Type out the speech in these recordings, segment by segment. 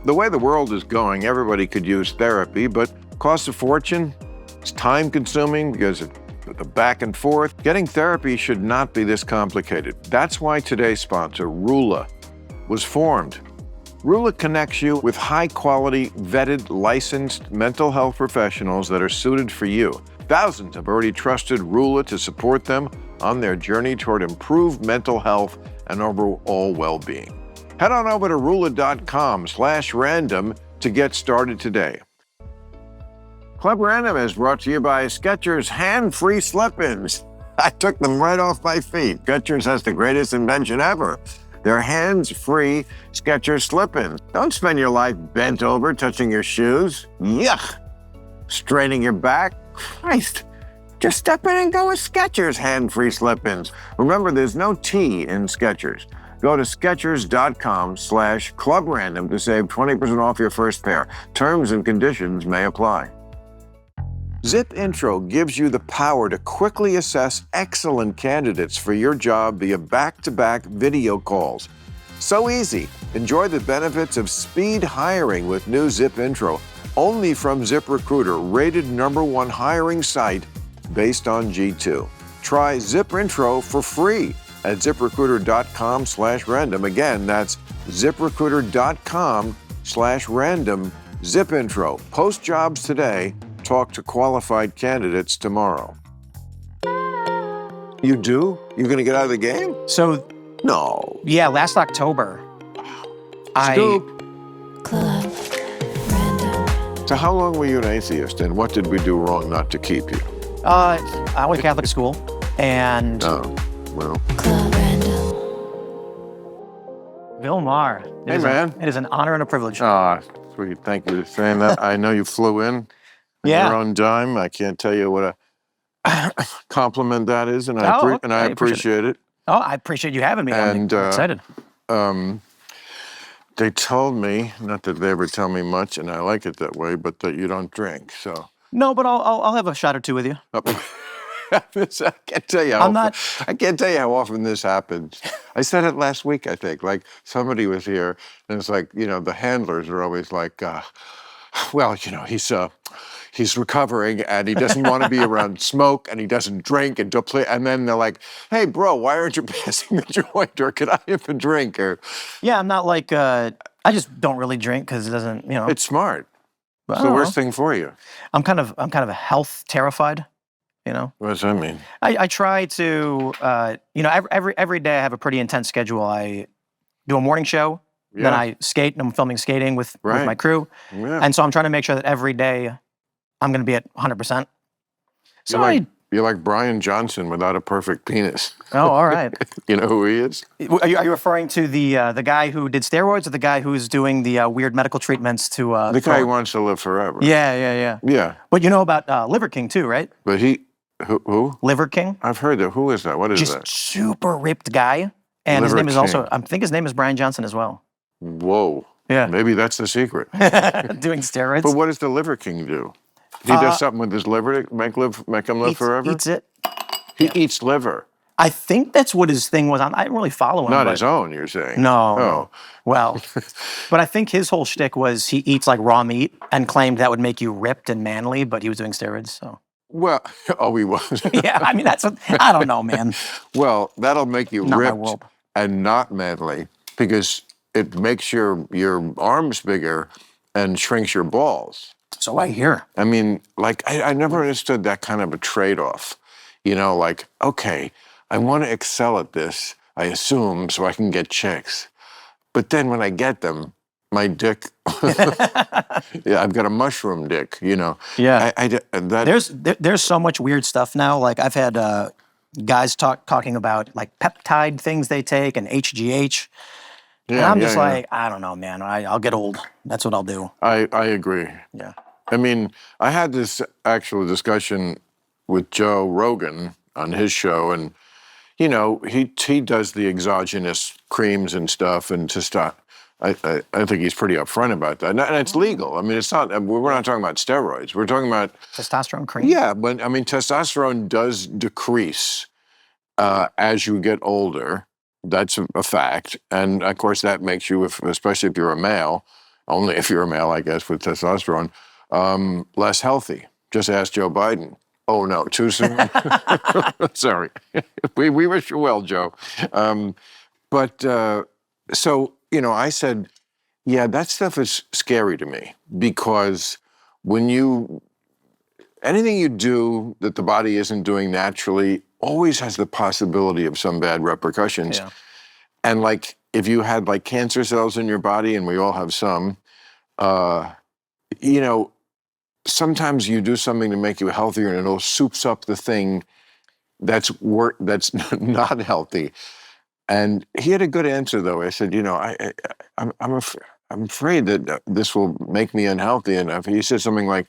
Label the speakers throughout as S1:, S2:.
S1: The way the world is going, everybody could use therapy, but costs a fortune. It's time-consuming because of the back and forth. Getting therapy should not be this complicated. That's why today's sponsor, Rula, was formed. Rula connects you with high-quality, vetted, licensed mental health professionals that are suited for you. Thousands have already trusted Rula to support them on their journey toward improved mental health and overall well-being. Head on over to rula.com/random to get started today. Club Random is brought to you by Skechers hand-free slip-ins. I took them right off my feet. Skechers has the greatest invention ever. They're hands-free Skechers slip-ins. Don't spend your life bent over touching your shoes. Yuck! Straining your back. Christ! Just step in and go with Skechers hand-free slip-ins. Remember, there's no T in Skechers. Go to Skechers.com/clubrandom to save 20% off your first pair. Terms and conditions may apply. Zip Intro gives you the power to quickly assess excellent candidates for your job via back-to-back video calls. So easy. Enjoy the benefits of speed hiring with new Zip Intro, only from ZipRecruiter, rated #1 hiring site based on G2. Try Zip Intro for free at ZipRecruiter.com/random. Again, that's ZipRecruiter.com/random. Zip Intro. Post jobs today. Talk to qualified candidates tomorrow. You do? You're going to get out of the game?
S2: So,
S1: No.
S2: yeah, last October,
S1: Scoop. So how long were you an atheist, and what did we do wrong not to keep you?
S2: I went to Catholic school, and
S1: Oh, well.
S2: Bill Maher.
S1: Hey, man.
S2: It is an honor and a privilege.
S1: Ah, sweet. Thank you for saying that. I know you flew in on
S2: Yeah.
S1: your own dime. I can't tell you what a compliment that is, and I
S2: I
S1: appreciate it.
S2: Oh, I appreciate you having me.
S1: And,
S2: I'm excited.
S1: They told me, not that they ever tell me much, and I like it that way, but that you don't drink. So
S2: No, but I'll have a shot or two with you.
S1: I can't tell you how
S2: I'm not-
S1: I can't tell you how often this happens. I said it last week, I think. Like somebody was here, and it's like, the handlers are always like, well, he's recovering and he doesn't want to be around smoke and he doesn't drink and don't play. And then they're like, hey, bro, why aren't you passing the joint, or can I have a drink? Or
S2: Yeah, I'm not like, I just don't really drink because it doesn't,
S1: it's smart. It's
S2: I
S1: the
S2: don't
S1: worst
S2: know.
S1: thing for you.
S2: I'm kind of health terrified,
S1: What does that mean?
S2: I try to, every day I have a pretty intense schedule. I do a morning show, then I skate, and I'm filming skating with my crew.
S1: Yeah.
S2: And so I'm trying to make sure that every day I'm going to be at 100%. So
S1: You're like Brian Johnson without a perfect penis.
S2: Oh, all right.
S1: You know who he is?
S2: Are you referring to the guy who did steroids, or the guy who's doing the weird medical treatments to...
S1: The guy who wants to live forever.
S2: Yeah.
S1: Yeah.
S2: But you know about Liver King too, right?
S1: But who?
S2: Liver King?
S1: I've heard that. Who is that? What is
S2: Just
S1: that?
S2: super ripped guy. And his
S1: Liver
S2: name is
S1: King.
S2: also, I think his name is Brian Johnson as well.
S1: Whoa.
S2: Yeah.
S1: Maybe that's the secret.
S2: Doing steroids.
S1: But what does the Liver King do? He does something with his liver to make him live forever?
S2: Eats it.
S1: He eats liver.
S2: I think that's what his thing was. I didn't really follow him.
S1: Not
S2: but-
S1: his own, you're saying?
S2: No.
S1: Oh.
S2: Well, but I think his whole shtick was he eats like raw meat and claimed that would make you ripped and manly, but he was doing steroids, so.
S1: Well, he was.
S2: Yeah, I mean, I don't know, man.
S1: Well, that'll make you
S2: Not my
S1: ripped
S2: world.
S1: and not manly because it makes your arms bigger and shrinks your balls.
S2: So I hear.
S1: I mean, like, I never understood that kind of a trade-off. Like, okay, I want to excel at this, I assume, so I can get chicks. But then when I get them, my dick, I've got a mushroom dick,
S2: Yeah. There's so much weird stuff now. Like I've had guys talking about like peptide things they take and HGH. And I'm just like, I don't know, man. I'll get old. That's what I'll do.
S1: I agree.
S2: Yeah.
S1: I mean, I had this actual discussion with Joe Rogan on his show, and he does the exogenous creams and stuff, and just I think he's pretty upfront about that, and it's legal. I mean, it's not. We're not talking about steroids. We're talking about
S2: Testosterone cream.
S1: Yeah, but I mean, testosterone does decrease as you get older. That's a fact, and of course that makes you, especially if you're a male, only if you're a male, I guess, with testosterone, less healthy. Just ask Joe Biden. Oh, no, too soon? Sorry. We wish you well, Joe. So, I said, yeah, that stuff is scary to me because anything you do that the body isn't doing naturally always has the possibility of some bad repercussions.
S2: Yeah.
S1: And like, if you had like cancer cells in your body, and we all have some, uh, sometimes you do something to make you healthier and it'll soups up the thing that's not healthy. And he had a good answer though. I said, I'm afraid that this will make me unhealthy. And he said something like,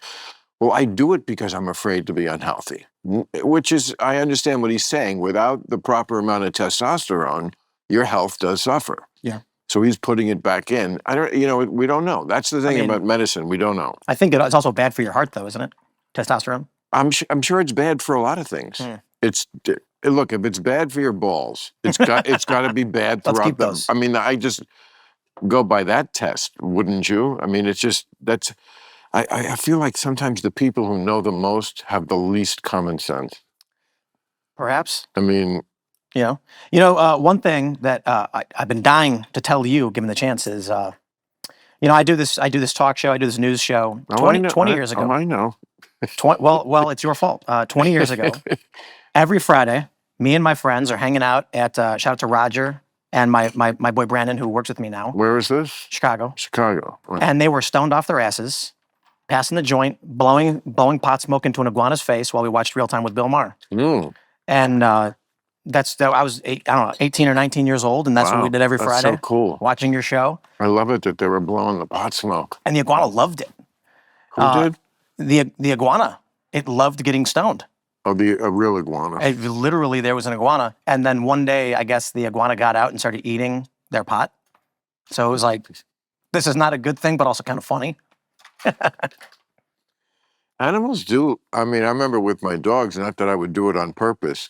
S1: well, I do it because I'm afraid to be unhealthy, which is, I understand what he's saying. Without the proper amount of testosterone, your health does suffer.
S2: Yeah.
S1: So he's putting it back in. We don't know. That's the thing about medicine. We don't know.
S2: I think it's also bad for your heart, though, isn't it? Testosterone.
S1: I'm sure it's bad for a lot of things. Look, if it's bad for your balls, it's got to be bad throughout
S2: Let's keep those.
S1: I mean, I just go by that test, wouldn't you? I mean, it's just I feel like sometimes the people who know the most have the least common sense.
S2: Perhaps.
S1: I mean,
S2: one thing that I've been dying to tell you, given the chance, is, I do this talk show, I do this news show 20 years ago.
S1: Oh, I know.
S2: Well, it's your fault. 20 years ago, every Friday, me and my friends are hanging out at, shout out to Roger and my boy Brandon, who works with me now.
S1: Where is this?
S2: Chicago.
S1: Right.
S2: And they were stoned off their asses, passing the joint, blowing pot smoke into an iguana's face while we watched Real Time with Bill Maher.
S1: Mm.
S2: And I was 18 or 19 years old, and that's what we did every Friday.
S1: That's so cool.
S2: Watching your show.
S1: I love it that they were blowing the pot smoke.
S2: And the iguana loved it.
S1: Who did?
S2: The iguana. It loved getting stoned.
S1: Oh, a real iguana.
S2: Literally, there was an iguana. And then one day, I guess the iguana got out and started eating their pot. So it was like, this is not a good thing, but also kind of funny.
S1: Animals do. I mean, I remember with my dogs, not that I would do it on purpose.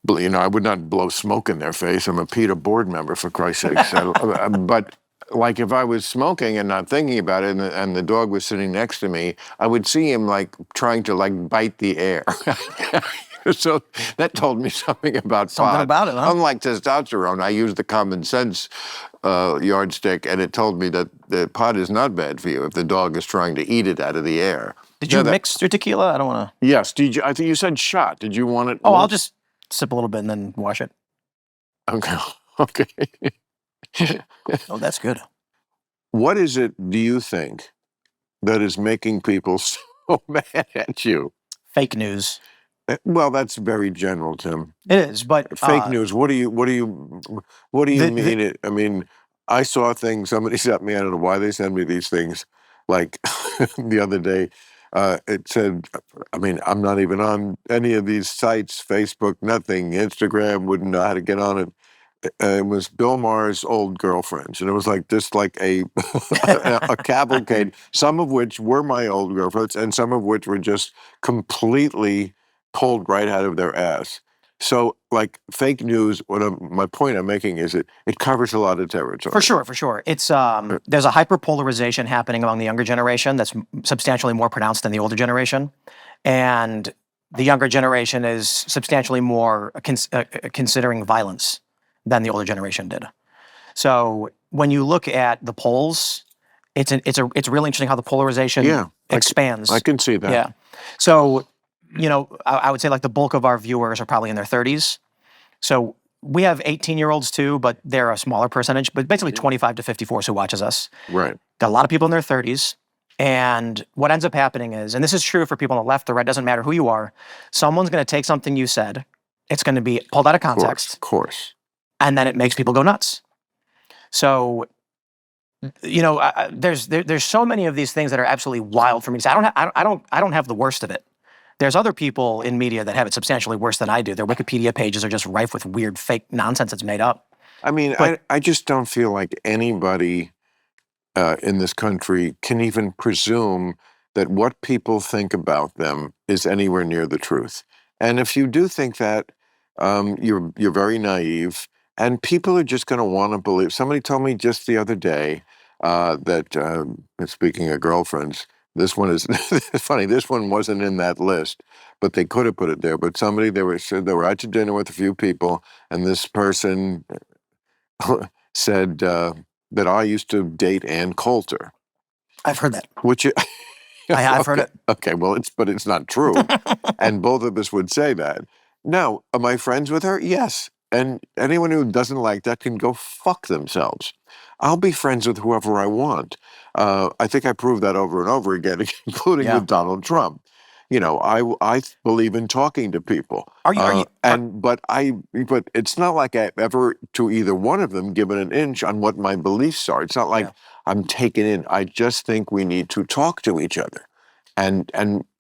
S1: But, I would not blow smoke in their face. I'm a PETA board member, for Christ's sakes. But like if I was smoking and not thinking about it, and the dog was sitting next to me, I would see him like trying to like bite the air. So that told me something about
S2: something
S1: pot.
S2: About it, huh?
S1: Unlike testosterone, I used the common sense yardstick, and it told me that the pot is not bad for you if the dog is trying to eat it out of the air.
S2: Did you mix your tequila? I don't want to.
S1: Yes. Did you? I think you said shot. Did you want it?
S2: Oh, I'll just sip a little bit and then wash it.
S1: Okay. Okay.
S2: Oh, that's good.
S1: What is it, do you think, that is making people so mad at you?
S2: Fake news.
S1: Well, that's very general, Tim.
S2: It is, but
S1: fake news. What do you mean? I mean, I saw things. Somebody sent me. I don't know why they send me these things. Like the other day, it said, I mean, I'm not even on any of these sites, Facebook, nothing, Instagram, wouldn't know how to get on it. It was Bill Maher's old girlfriends, and it was like this, like a cavalcade, some of which were my old girlfriends, and some of which were just completely pulled right out of their ass. So, like, fake news, my point I'm making is it covers a lot of territory.
S2: For sure. It's there's a hyperpolarization happening among the younger generation that's substantially more pronounced than the older generation. And the younger generation is substantially more considering violence than the older generation did. So when you look at the polls, it's really interesting how the polarization expands.
S1: I can see that.
S2: Yeah. So, I would say like the bulk of our viewers are probably in their 30s. So we have 18-year-olds too, but they're a smaller percentage, but basically 25 to 54s who watches us.
S1: Right.
S2: Got a lot of people in their 30s. And what ends up happening is, and this is true for people on the left or right, doesn't matter who you are, someone's going to take something you said, it's going to be pulled out of context.
S1: Of course.
S2: And then it makes people go nuts. So, there's so many of these things that are absolutely wild for me to say. I don't have the worst of it. There's other people in media that have it substantially worse than I do. Their Wikipedia pages are just rife with weird, fake nonsense that's made up.
S1: I mean, I just don't feel like anybody in this country can even presume that what people think about them is anywhere near the truth. And if you do think that, you're very naive, and people are just going to want to believe. Somebody told me just the other day, speaking of girlfriends, this one is funny. This one wasn't in that list, but they could have put it there. But somebody said they were out to dinner with a few people, and this person said that I used to date Ann Coulter.
S2: I've heard that.
S1: Which
S2: I've heard it.
S1: Okay, well, it's not true, and both of us would say that. Now, am I friends with her? Yes, and anyone who doesn't like that can go fuck themselves. I'll be friends with whoever I want. I think I proved that over and over again, including
S2: Yeah.
S1: with Donald Trump. You know, I believe in talking to people. But it's not like I've ever to either one of them given an inch on what my beliefs are. It's not like I'm taken in. I just think we need to talk to each other, and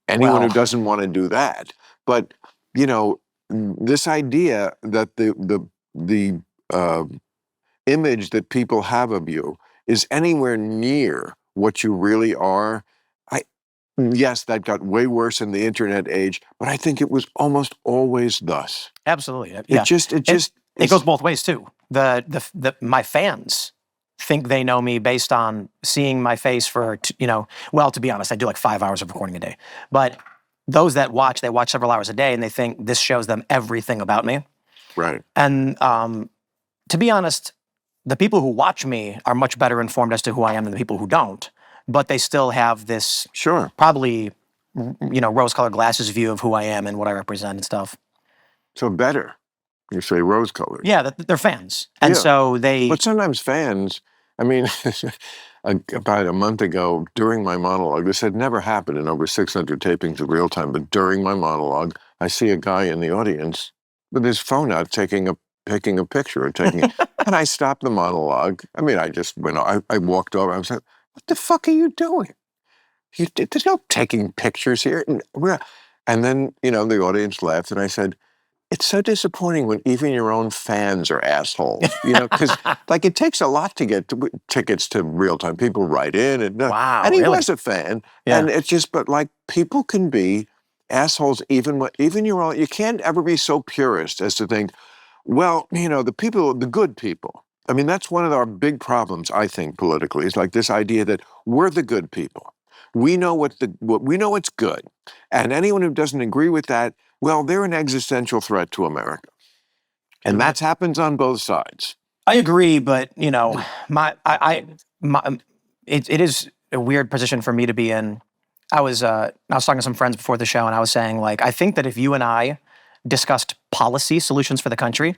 S1: anyone who doesn't want to do that. But you know, this idea that the image that people have of you is anywhere near what you really are. Yes, that got way worse in the internet age, but I think it was almost always thus.
S2: Absolutely. Yeah. It goes both ways too. My fans think they know me based on seeing my face for, well, to be honest, I do like 5 hours of recording a day. But those that watch, they watch several hours a day, and they think this shows them everything about me.
S1: Right.
S2: And to be honest, the people who watch me are much better informed as to who I am than the people who don't. But they still have this probably, rose-colored glasses view of who I am and what I represent and stuff.
S1: So better. You say rose-colored.
S2: Yeah, they're fans. And so they...
S1: But sometimes fans, I mean, about a month ago, during my monologue, this had never happened in over 600 tapings of Real Time, but during my monologue, I see a guy in the audience with his phone out taking a picture, and I stopped the monologue. I mean, I just went, I walked over, I was like, what the fuck are you doing? There's no taking pictures here. And then, the audience laughed, and I said, it's so disappointing when even your own fans are assholes, because like it takes a lot to get tickets to Real Time. People write in, and he was a fan, and it's just, but like people can be assholes even your own. You can't ever be so purist as to think, well, the good people. I mean, that's one of our big problems, I think, politically, is like this idea that we're the good people. We know we know what's good, and anyone who doesn't agree with that, well, they're an existential threat to America, and that happens on both sides.
S2: I agree, but it is a weird position for me to be in. I was talking to some friends before the show, and I was saying, like, I think that if you and I discussed policy solutions for the country,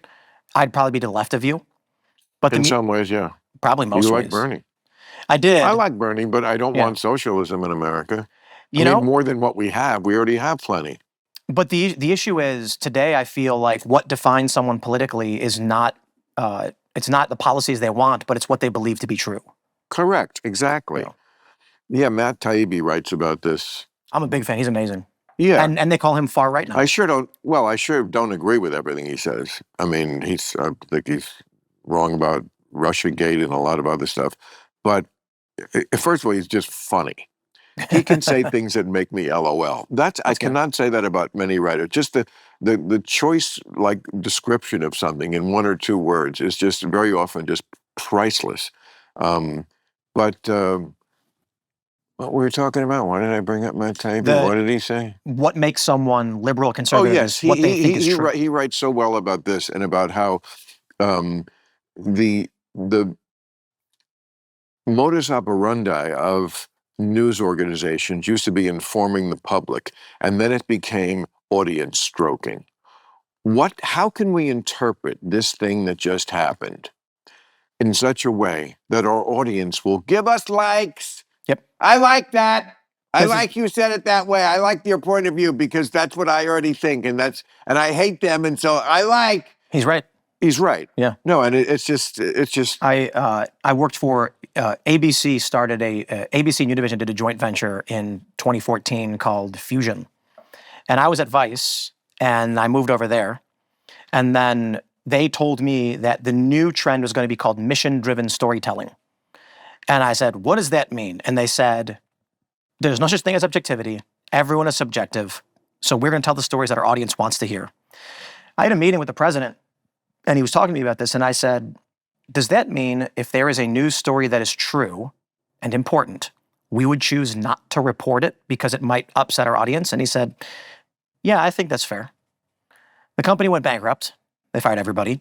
S2: I'd probably be to the left of you. But
S1: in some ways, yeah.
S2: Probably most ways.
S1: You like Bernie.
S2: I did.
S1: I like Bernie, but I don't want socialism in America. I mean, more than what we have. We already have plenty.
S2: But the issue is, today I feel like what defines someone politically is not, it's not the policies they want, but it's what they believe to be true.
S1: Correct, exactly. Yeah, Matt Taibbi writes about this.
S2: I'm a big fan. He's amazing.
S1: Yeah.
S2: And they call him far right now.
S1: I sure don't agree with everything he says. I mean, I think he's wrong about Russiagate and a lot of other stuff. But first of all, he's just funny. He can say things that make me LOL. I cannot say that about many writers. Just the choice, like, description of something in one or two words is just very often just priceless. What were we talking about? Why did I bring up Matt Taibbi? What did he say?
S2: What makes someone liberal, conservative?
S1: Oh, yes.
S2: What they think is true.
S1: He writes so well about this and about how the modus operandi of news organizations used to be informing the public, and then it became audience stroking. How can we interpret this thing that just happened in such a way that our audience will give us likes?
S2: Yep.
S1: I like that. I like you said it that way. I like your point of view because that's what I already think, and I hate them, and so I like.
S2: He's right.
S1: He's right.
S2: Yeah.
S1: No, and it's just.
S2: I worked for ABC. Started ABC and Univision did a joint venture in 2014 called Fusion, and I was at Vice, and I moved over there, and then they told me that the new trend was going to be called mission-driven storytelling, and I said, "What does that mean?" And they said, "There's no such thing as objectivity. Everyone is subjective. So we're going to tell the stories that our audience wants to hear." I had a meeting with the president, and he was talking to me about this, and I said, does that mean if there is a news story that is true and important, we would choose not to report it because it might upset our audience? And he said, yeah, I think that's fair. The company went bankrupt. They fired everybody.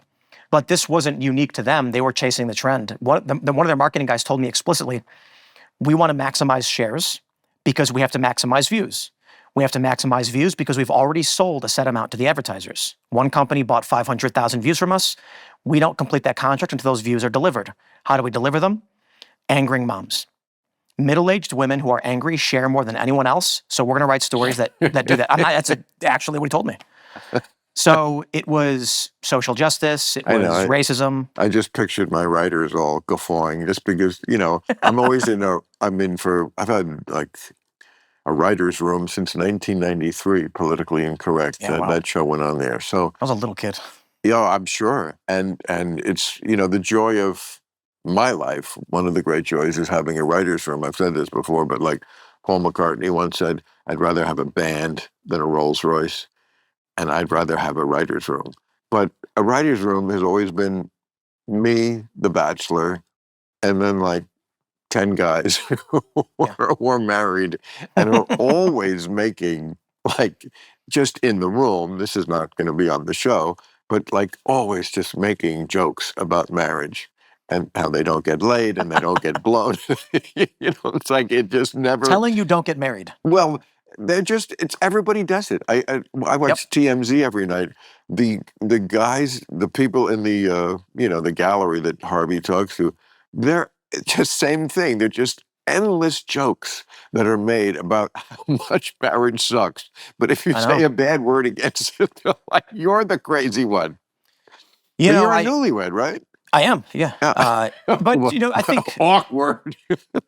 S2: But this wasn't unique to them. They were chasing the trend. One of their marketing guys told me explicitly, we want to maximize shares because we have to maximize views. We have to maximize views because we've already sold a set amount to the advertisers. One company bought 500,000 views from us. We don't complete that contract until those views are delivered. How do we deliver them? Angering moms. Middle-aged women who are angry share more than anyone else. So we're going to write stories that do that. That's actually what he told me. So it was social justice. It was racism.
S1: I just pictured my writers all guffawing just because, I'm always I've had like a writer's room since 1993, Politically Incorrect. That show went on there. So
S2: I was a little kid.
S1: Yeah, I'm sure. And it's, the joy of my life. One of the great joys is having a writer's room. I've said this before, but like Paul McCartney once said, I'd rather have a band than a Rolls Royce. And I'd rather have a writer's room. But a writer's room has always been me, the bachelor, and then like 10 guys who were married and are always making, like, just in the room, this is not going to be on the show, but like always just making jokes about marriage and how they don't get laid and they don't get blown. It's like it just never...
S2: Telling you don't get married.
S1: Well, everybody does it. I watch TMZ every night. The guys, the people in the the gallery that Harvey talks to, they're just same thing. They're just endless jokes that are made about how much marriage sucks. But if you say a bad word against it, they're like, you're the crazy one. You're a newlywed, right?
S2: I am, yeah. But I think
S1: awkward.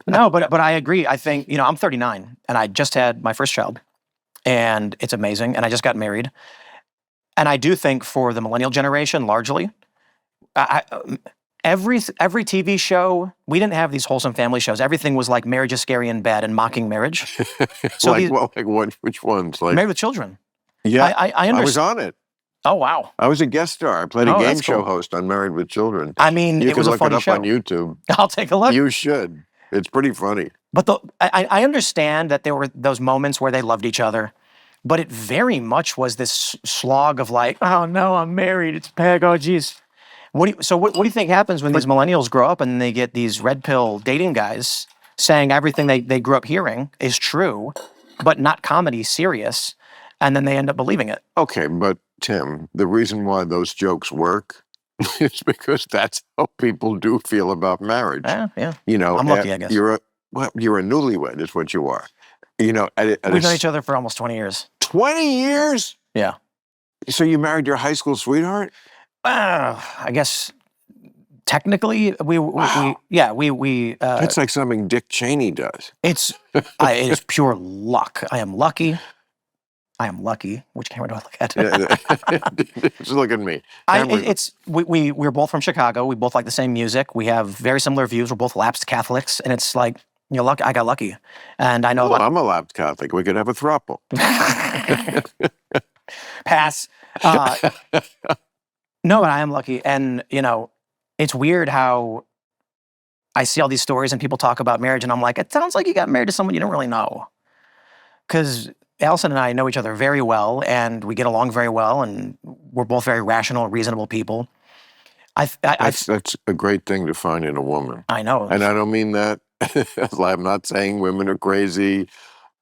S2: No, but I agree. I think I'm 39 and I just had my first child, and it's amazing. And I just got married, and I do think for the millennial generation, largely, every TV show, we didn't have these wholesome family shows. Everything was like Marriage is Scary and Bad and mocking marriage.
S1: So which ones? Like
S2: Married with Children.
S1: Yeah,
S2: I understand.
S1: I was on it.
S2: Oh, wow.
S1: I was a guest star. I played a game show host on Married with Children.
S2: I mean, it was a funny show.
S1: You can look it up on YouTube.
S2: I'll take a look.
S1: You should. It's pretty funny.
S2: But I understand that there were those moments where they loved each other, but it very much was this slog of like, oh, no, I'm married. It's peg. Oh, geez. What do you think happens when these millennials grow up and they get these red pill dating guys saying everything they grew up hearing is true, but not comedy, serious, and then they end up believing it?
S1: Okay, but Tim, the reason why those jokes work is because that's how people do feel about marriage.
S2: Yeah. I'm lucky, I guess.
S1: You're a newlywed is what you are. We've
S2: known each other for almost 20 years.
S1: 20 years?
S2: Yeah.
S1: So you married your high school sweetheart?
S2: I guess technically we
S1: That's like something Dick Cheney does.
S2: It is pure luck. I am lucky. Which camera do I look at?
S1: Just look at me.
S2: We're both from Chicago. We both like the same music. We have very similar views. We're both lapsed Catholics, and it's like, luck. I got lucky, and I know.
S1: I'm a lapsed Catholic. We could have a throuple.
S2: Pass. No, but I am lucky, and it's weird how I see all these stories and people talk about marriage, and I'm like, it sounds like you got married to someone you don't really know, because Allison and I know each other very well, and we get along very well, and we're both very rational, reasonable people.
S1: That's a great thing to find in a woman.
S2: I know.
S1: And I don't mean that. I'm not saying women are crazy.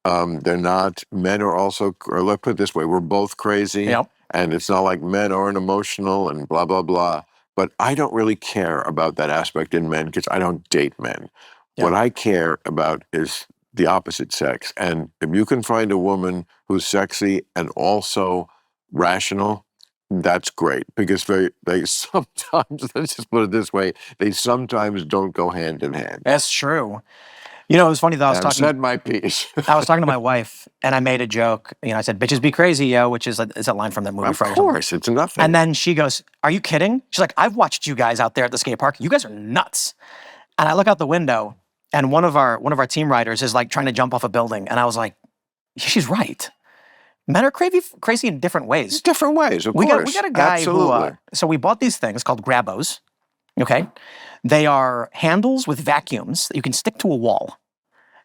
S1: They're not. Men are also, or let's put it this way, we're both crazy.
S2: Yep.
S1: And it's not like men aren't emotional and blah, blah, blah. But I don't really care about that aspect in men because I don't date men. Yep. What I care about is the opposite sex. And if you can find a woman who's sexy and also rational, that's great, because they sometimes, let's just put it this way, they sometimes don't go hand in hand.
S2: That's true. It was funny though.
S1: I've said my piece.
S2: I was talking to my wife, and I made a joke. I said, "Bitches be crazy, yo," which is a line from that movie.
S1: Of course, it's nothing.
S2: And then she goes, "Are you kidding?" She's like, "I've watched you guys out there at the skate park. You guys are nuts." And I look out the window, and one of our team riders is like trying to jump off a building, and I was like, "She's right. Men are crazy in different ways.
S1: Different ways, of course.
S2: We got a guy
S1: Absolutely.
S2: so we bought these things called Grabos, Okay. They are handles with vacuums that you can stick to a wall.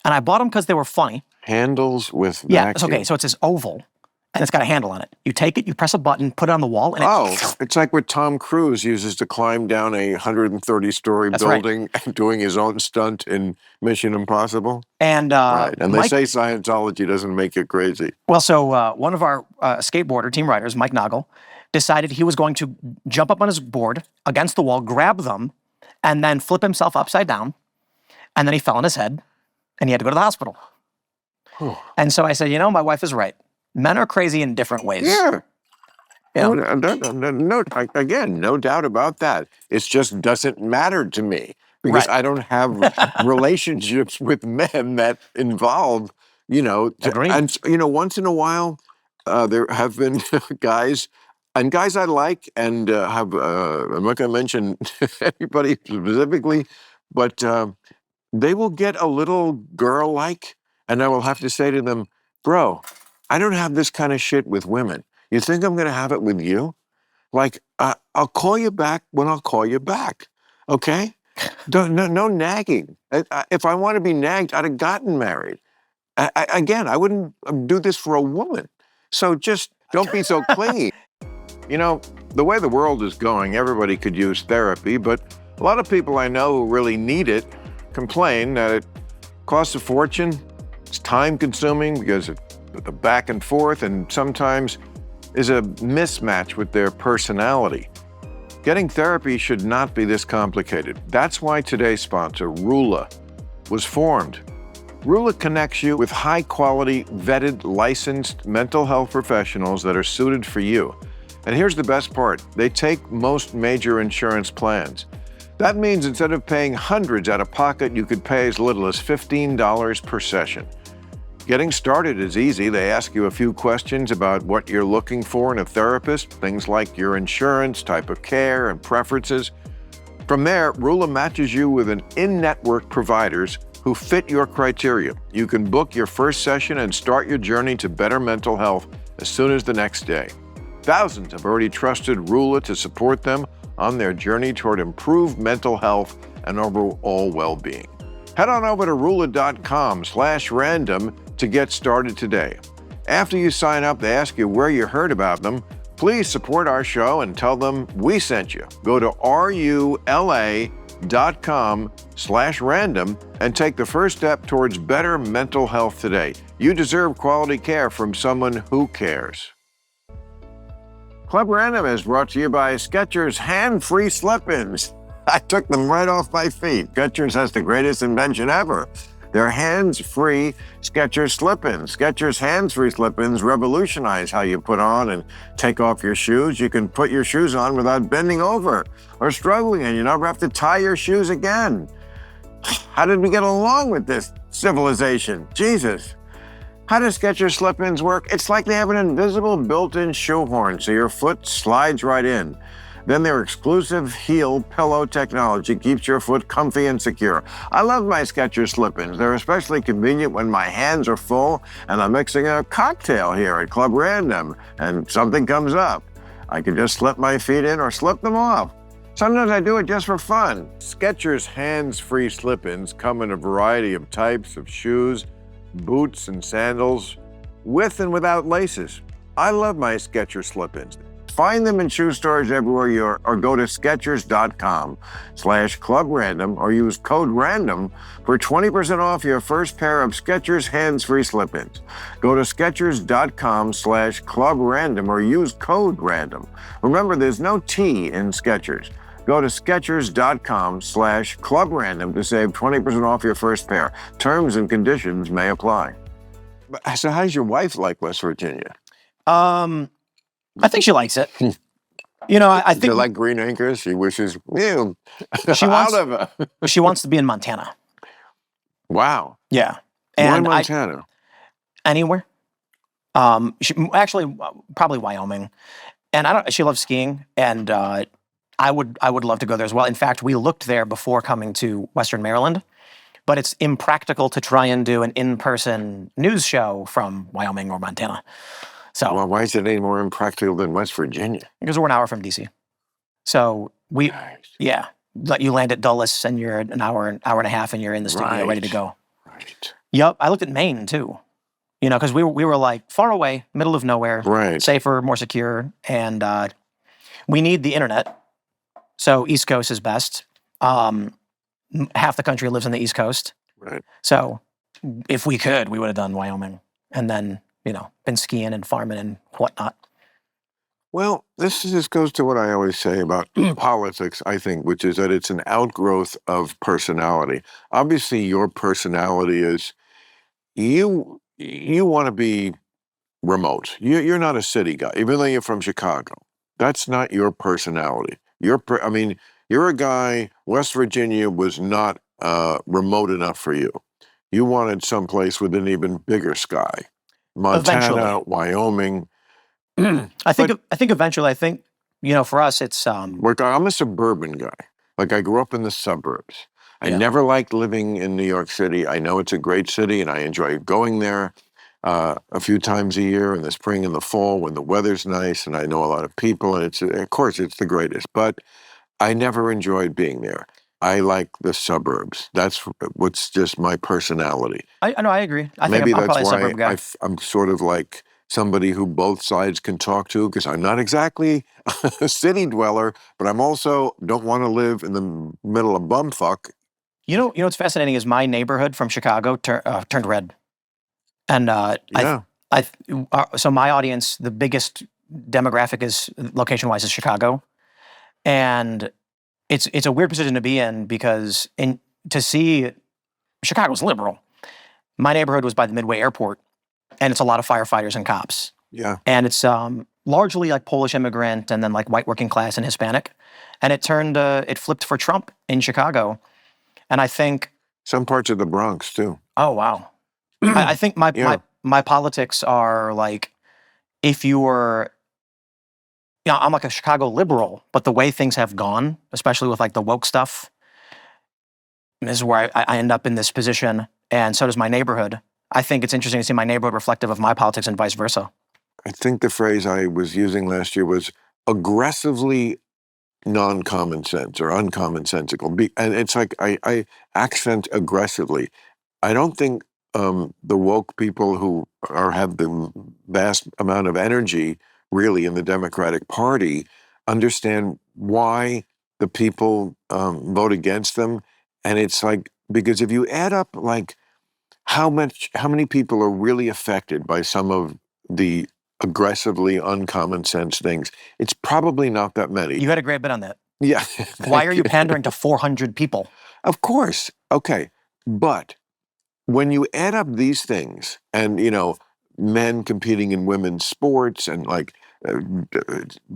S2: And I bought them because they were funny.
S1: Handles with
S2: Yeah.
S1: vacuum.
S2: Okay. So it's this oval and it's got a handle on it. You take it, you press a button, put it on the wall, and
S1: it's like what Tom Cruise uses to climb down a 130-story building and doing his own stunt in Mission Impossible.
S2: And
S1: right. And they say Scientology doesn't make it crazy.
S2: Well, so one of our skateboarder team riders, Mike Noggle, decided he was going to jump up on his board against the wall, grab them, and then flip himself upside down. And then he fell on his head, and he had to go to the hospital. And so I said, my wife is right. Men are crazy in different ways.
S1: Yeah. No doubt about that. It just doesn't matter to me because I don't have relationships with men that involve,
S2: Agreed.
S1: And, once in a while, there have been guys I like and I'm not going to mention anybody specifically, but they will get a little girl-like, and I will have to say to them, bro, I don't have this kind of shit with women. You think I'm going to have it with you? Like, I'll call you back when I'll call you back, okay? No nagging. If I want to be nagged, I'd have gotten married. I wouldn't do this for a woman. So just don't be so clingy. The way the world is going, everybody could use therapy, but a lot of people I know who really need it complain that it costs a fortune, it's time-consuming because of the back and forth, and sometimes is a mismatch with their personality. Getting therapy should not be this complicated. That's why today's sponsor, Rula, was formed. Rula connects you with high-quality, vetted, licensed mental health professionals that are suited for you. And here's the best part. They take most major insurance plans. That means instead of paying hundreds out of pocket, you could pay as little as $15 per session. Getting started is easy. They ask you a few questions about what you're looking for in a therapist, things like your insurance, type of care, and preferences. From there, Rula matches you with an in-network providers who fit your criteria. You can book your first session and start your journey to better mental health as soon as the next day. Thousands have already trusted Rula to support them on their journey toward improved mental health and overall well-being. Head on over to rula.com/random to get started today. After you sign up, they ask you where you heard about them. Please support our show and tell them we sent you. Go to rula.com/random and take the first step towards better mental health today. You deserve quality care from someone who cares. Club Random is brought to you by Skechers hand-free slip-ins. I took them right off my feet. Skechers has the greatest invention ever. They're hands-free Skechers slip-ins. Skechers hands-free slip-ins revolutionize how you put on and take off your shoes. You can put your shoes on without bending over or struggling, and you never have to tie your shoes again. How did we get along with this civilization? Jesus. How do Skechers slip-ins work? It's like they have an invisible built-in shoehorn, so your foot slides right in. Then their exclusive heel pillow technology keeps your foot comfy and secure. I love my Skechers slip-ins. They're especially convenient when my hands are full and I'm mixing a cocktail here at Club Random and something comes up. I can just slip my feet in or slip them off. Sometimes I do it just for fun. Skechers hands-free slip-ins come in a variety of types of shoes, boots and sandals, with and without laces. I love my Skechers slip-ins. Find them in shoe stores everywhere you are, or go to Skechers.com/clubrandom or use code RANDOM for 20% off your first pair of Skechers hands-free slip-ins. Go to Skechers.com/clubrandom or use code RANDOM. Remember, there's no T in Skechers. Go to Skechers.com/clubrandom to save 20% off your first pair. Terms and conditions may apply. So how does your wife like West Virginia?
S2: I think she likes it. I think...
S1: You like Green Acres? She wishes,
S2: she wants to be in Montana.
S1: Wow.
S2: Yeah.
S1: And why Montana?
S2: Anywhere. Actually, probably Wyoming. And she loves skiing, and I would love to go there as well. In fact, we looked there before coming to Western Maryland, but it's impractical to try and do an in-person news show from Wyoming or Montana. So,
S1: well, why is it any more impractical than West Virginia?
S2: Because we're an hour from D.C. So
S1: Nice.
S2: Yeah. let you land at Dulles and you're an hour and a half and you're in the studio ready to go.
S1: Right.
S2: Yep. I looked at Maine too, because we were like far away, middle of nowhere,
S1: Right.
S2: safer, more secure. And we need the internet. So East Coast is best. Half the country lives on the East Coast.
S1: Right.
S2: So if we could, we would have done Wyoming and then, been skiing and farming and whatnot.
S1: Well, this goes to what I always say about politics, I think, which is that it's an outgrowth of personality. Obviously, your personality is you want to be remote. You're not a city guy, even though you're from Chicago. That's not your personality. I mean, you're a guy. West Virginia was not remote enough for you. You wanted someplace with an even bigger sky. Montana,
S2: Eventually.
S1: Wyoming.
S2: I think eventually, for us, it's
S1: Look, I'm a suburban guy. Like, I grew up in the suburbs. I
S2: Yeah.
S1: never liked living in New York City. I know it's a great city, and I enjoy going there a few times a year in the spring and the fall when the weather's nice, and I know a lot of people, and of course, it's the greatest. But I never enjoyed being there. I like the suburbs. That's what's just my personality.
S2: I know, I agree. I think
S1: Maybe
S2: I'm
S1: that's
S2: probably a
S1: why
S2: suburb guy.
S1: I'm sort of like somebody who both sides can talk to, because I'm not exactly a city dweller, but I'm also don't want to live in the middle of bumfuck.
S2: You know what's fascinating is my neighborhood from Chicago turned red, and
S1: Yeah.
S2: so my audience, the biggest demographic is location-wise is Chicago, and it's a weird position to be in because to see Chicago's liberal. My neighborhood was by the Midway Airport, and it's a lot of firefighters and cops.
S1: Yeah.
S2: And it's largely like Polish immigrant and then like white working class and Hispanic. And it flipped for Trump in Chicago. And I think,
S1: Some parts of the Bronx too.
S2: oh, wow. I think
S1: Yeah.
S2: my politics are like, if you were, I'm like a Chicago liberal, but the way things have gone, especially with like the woke stuff, this is where I end up in this position. And so does my neighborhood. I think it's interesting to see my neighborhood reflective of my politics and vice versa.
S1: I think the phrase I was using last year was aggressively non-common sense or uncommonsensical. And it's like I accent aggressively. I don't think the woke people who have the vast amount of energy really in the Democratic Party understand why the people vote against them. And it's like, because if you add up like how many people are really affected by some of the aggressively uncommon sense things, it's probably not that many.
S2: You had a great bit on that.
S1: Yeah.
S2: Why are you pandering to 400 people?
S1: Of course. Okay. But when you add up these things and, men competing in women's sports and like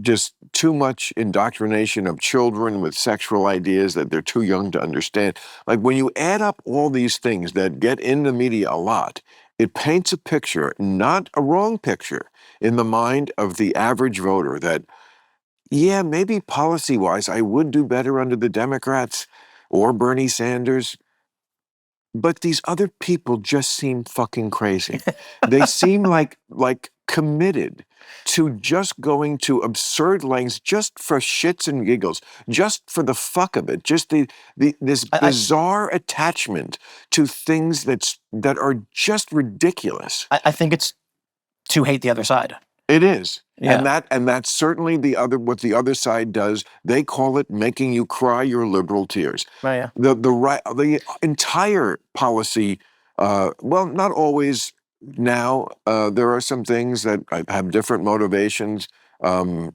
S1: just too much indoctrination of children with sexual ideas that they're too young to understand. Like when you add up all these things that get in the media a lot, it paints a picture, not a wrong picture, in the mind of the average voter that, yeah, maybe policy-wise, I would do better under the Democrats or Bernie Sanders. But these other people just seem fucking crazy. They seem like committed to just going to absurd lengths just for shits and giggles, just for the fuck of it, just this bizarre attachment to things that are just ridiculous.
S2: I think it's to hate the other side.
S1: It is.
S2: Yeah.
S1: And that's certainly what the other side does. They call it making you cry your liberal tears.
S2: Oh, yeah.
S1: The entire policy, well, not always now. There are some things that have different motivations. I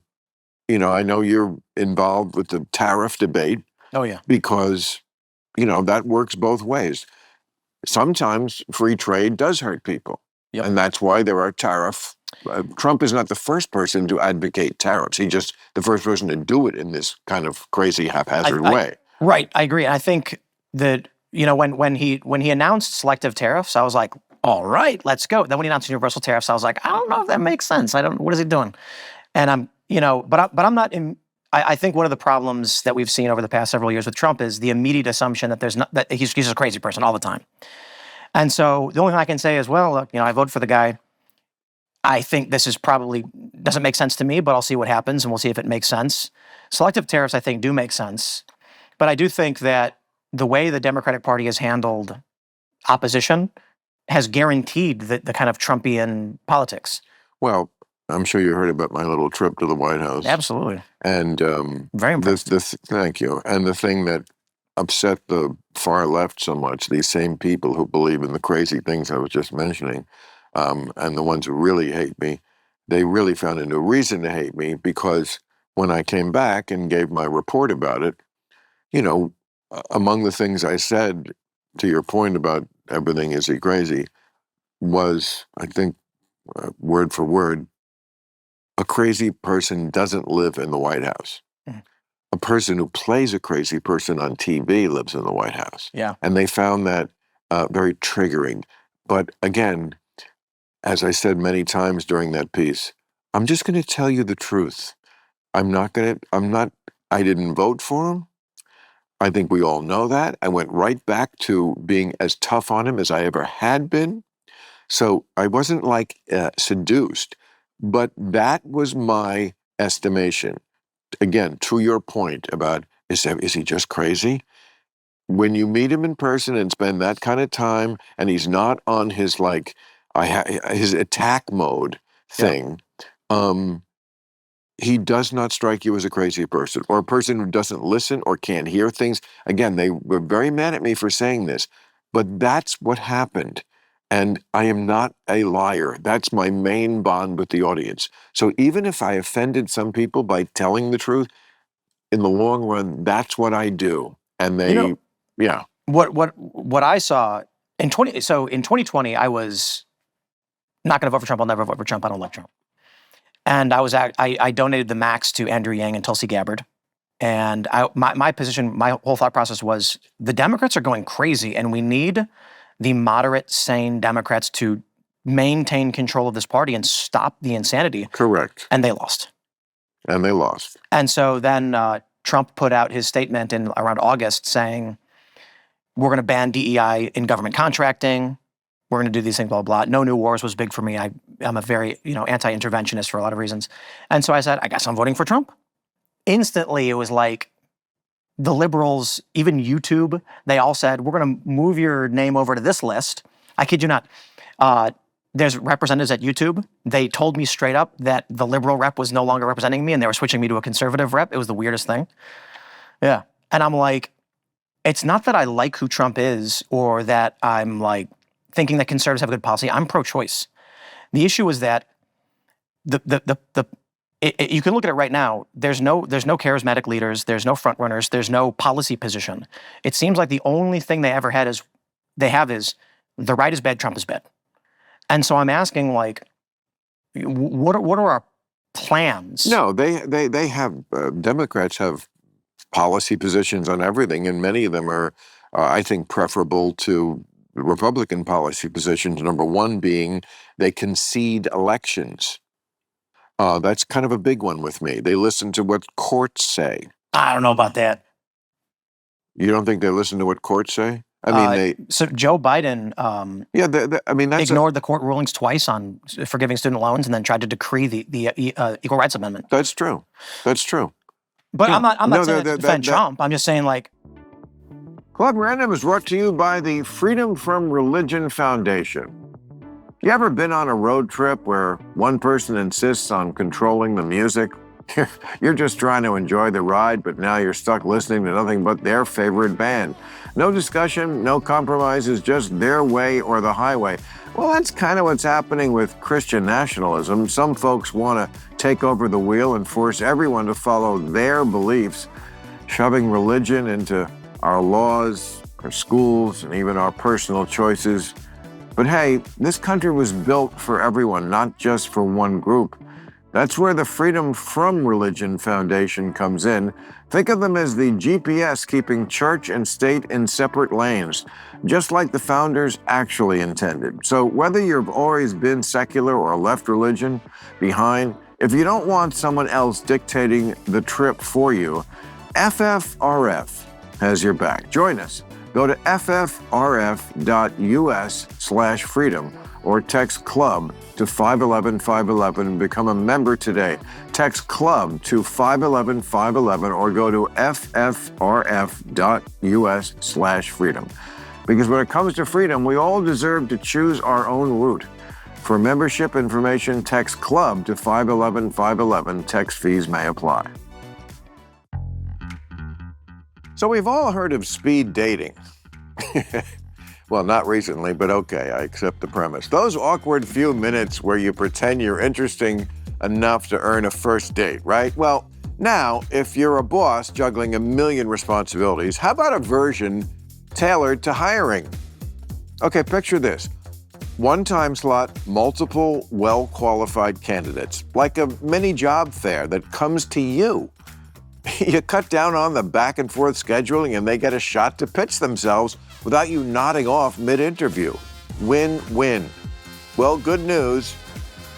S1: know you're involved with the tariff debate.
S2: Oh, yeah.
S1: Because, that works both ways. Sometimes free trade does hurt people.
S2: Yep.
S1: And that's why there are tariff. Trump is not the first person to advocate tariffs. He's just the first person to do it in this kind of crazy, haphazard way.
S2: Right, I agree. And I think that when he announced selective tariffs, I was like, all right, let's go. Then when he announced universal tariffs, I was like, I don't know if that makes sense. What is he doing? And but I'm not in. I think one of the problems that we've seen over the past several years with Trump is the immediate assumption that he's a crazy person all the time. And so the only thing I can say is, well, look, I vote for the guy. I think this is probably doesn't make sense to me, but I'll see what happens and we'll see if it makes sense. Selective tariffs, I think, do make sense But I do think that the way the Democratic Party has handled opposition has guaranteed the kind of Trumpian politics.
S1: Well, I'm sure you heard about my little trip to the White House.
S2: Absolutely.
S1: And
S2: very impressed.
S1: Thank you. And the thing that upset the far left so much, these same people who believe in the crazy things I was just mentioning, and the ones who really hate me, they really found a new reason to hate me, because when I came back and gave my report about it, you know, among the things I said, to your point about everything is he crazy, was, I think, word for word, a crazy person doesn't live in the White House.
S2: Mhm.
S1: A person who plays a crazy person on TV lives in the White House.
S2: Yeah.
S1: And they found that very triggering. But again, as I said many times during that piece, I'm just going to tell you the truth. I didn't vote for him. I think we all know that. I went right back to being as tough on him as I ever had been. So I wasn't seduced, but that was my estimation. Again, to your point about, is he just crazy? When you meet him in person and spend that kind of time, and he's not on his his attack mode thing, he does not strike you as a crazy person, or a person who doesn't listen or can't hear things. Again, they were very mad at me for saying this, but that's what happened. And I am not a liar. That's my main bond with the audience. So even if I offended some people by telling the truth, in the long run, that's what I do. And they, yeah.
S2: What I saw in 2020, I was not going to vote for Trump. I'll never vote for Trump. I don't like Trump. And I donated the max to Andrew Yang and Tulsi Gabbard. And my position, my whole thought process was, the Democrats are going crazy, and we need the moderate, sane Democrats to maintain control of this party and stop the insanity.
S1: Correct.
S2: And they lost.
S1: And
S2: so then Trump put out his statement in around August saying, we're going to ban DEI in government contracting. We're going to do these things, blah, blah, blah. No new wars was big for me. I'm a very, anti-interventionist for a lot of reasons. And so I said, I guess I'm voting for Trump. Instantly, it was like the liberals, even YouTube, they all said, we're going to move your name over to this list. I kid you not. There's representatives at YouTube. They told me straight up that the liberal rep was no longer representing me, and they were switching me to a conservative rep. It was the weirdest thing. Yeah. And I'm like, it's not that I like who Trump is, or that I'm like thinking that conservatives have good policy. I'm pro-choice. The issue is that you can look at it right now. There's no charismatic leaders. There's no front runners. There's no policy position. It seems like the only thing they ever is the right is bad, Trump is bad. And so I'm asking, like, what are our plans?
S1: No, they have, Democrats have policy positions on everything, and many of them are, I think, preferable to Republican policy positions. Number one being they concede elections. That's kind of a big one with me. They listen to what courts say.
S2: I don't know about that.
S1: You don't think they listen to what courts say? I mean,
S2: So Joe Biden,
S1: that's
S2: ignored the court rulings twice on forgiving student loans, and then tried to decree the Equal Rights Amendment.
S1: That's true.
S2: But I'm not saying to defend Trump. I'm just saying, like.
S1: Club Random is brought to you by the Freedom from Religion Foundation. You ever been on a road trip where one person insists on controlling the music? You're just trying to enjoy the ride, but now you're stuck listening to nothing but their favorite band. No discussion, no compromises, just their way or the highway. Well, that's kind of what's happening with Christian nationalism. Some folks want to take over the wheel and force everyone to follow their beliefs, shoving religion into our laws, our schools, and even our personal choices. But hey, this country was built for everyone, not just for one group. That's where the Freedom from Religion Foundation comes in. Think of them as the GPS keeping church and state in separate lanes, just like the founders actually intended. So whether you've always been secular or left religion behind, if you don't want someone else dictating the trip for you, FFRF has your back. Join us. Go to ffrf.us/freedom. ffr.com/freedom or text CLUB to 511-511 and become a member today. Text CLUB to 511-511 or go to ffrf.us/freedom. Because when it comes to freedom, we all deserve to choose our own route. For membership information, text CLUB to 511-511. Text fees may apply. So we've all heard of speed dating. Well, not recently, but okay, I accept the premise. Those awkward few minutes where you pretend you're interesting enough to earn a first date, right? Well, now, if you're a boss juggling a million responsibilities, how about a version tailored to hiring? Okay, picture this. One time slot, multiple well-qualified candidates, like a mini job fair that comes to you. You cut down on the back and forth scheduling and they get a shot to pitch themselves without you nodding off mid-interview. Win-win. Well, good news,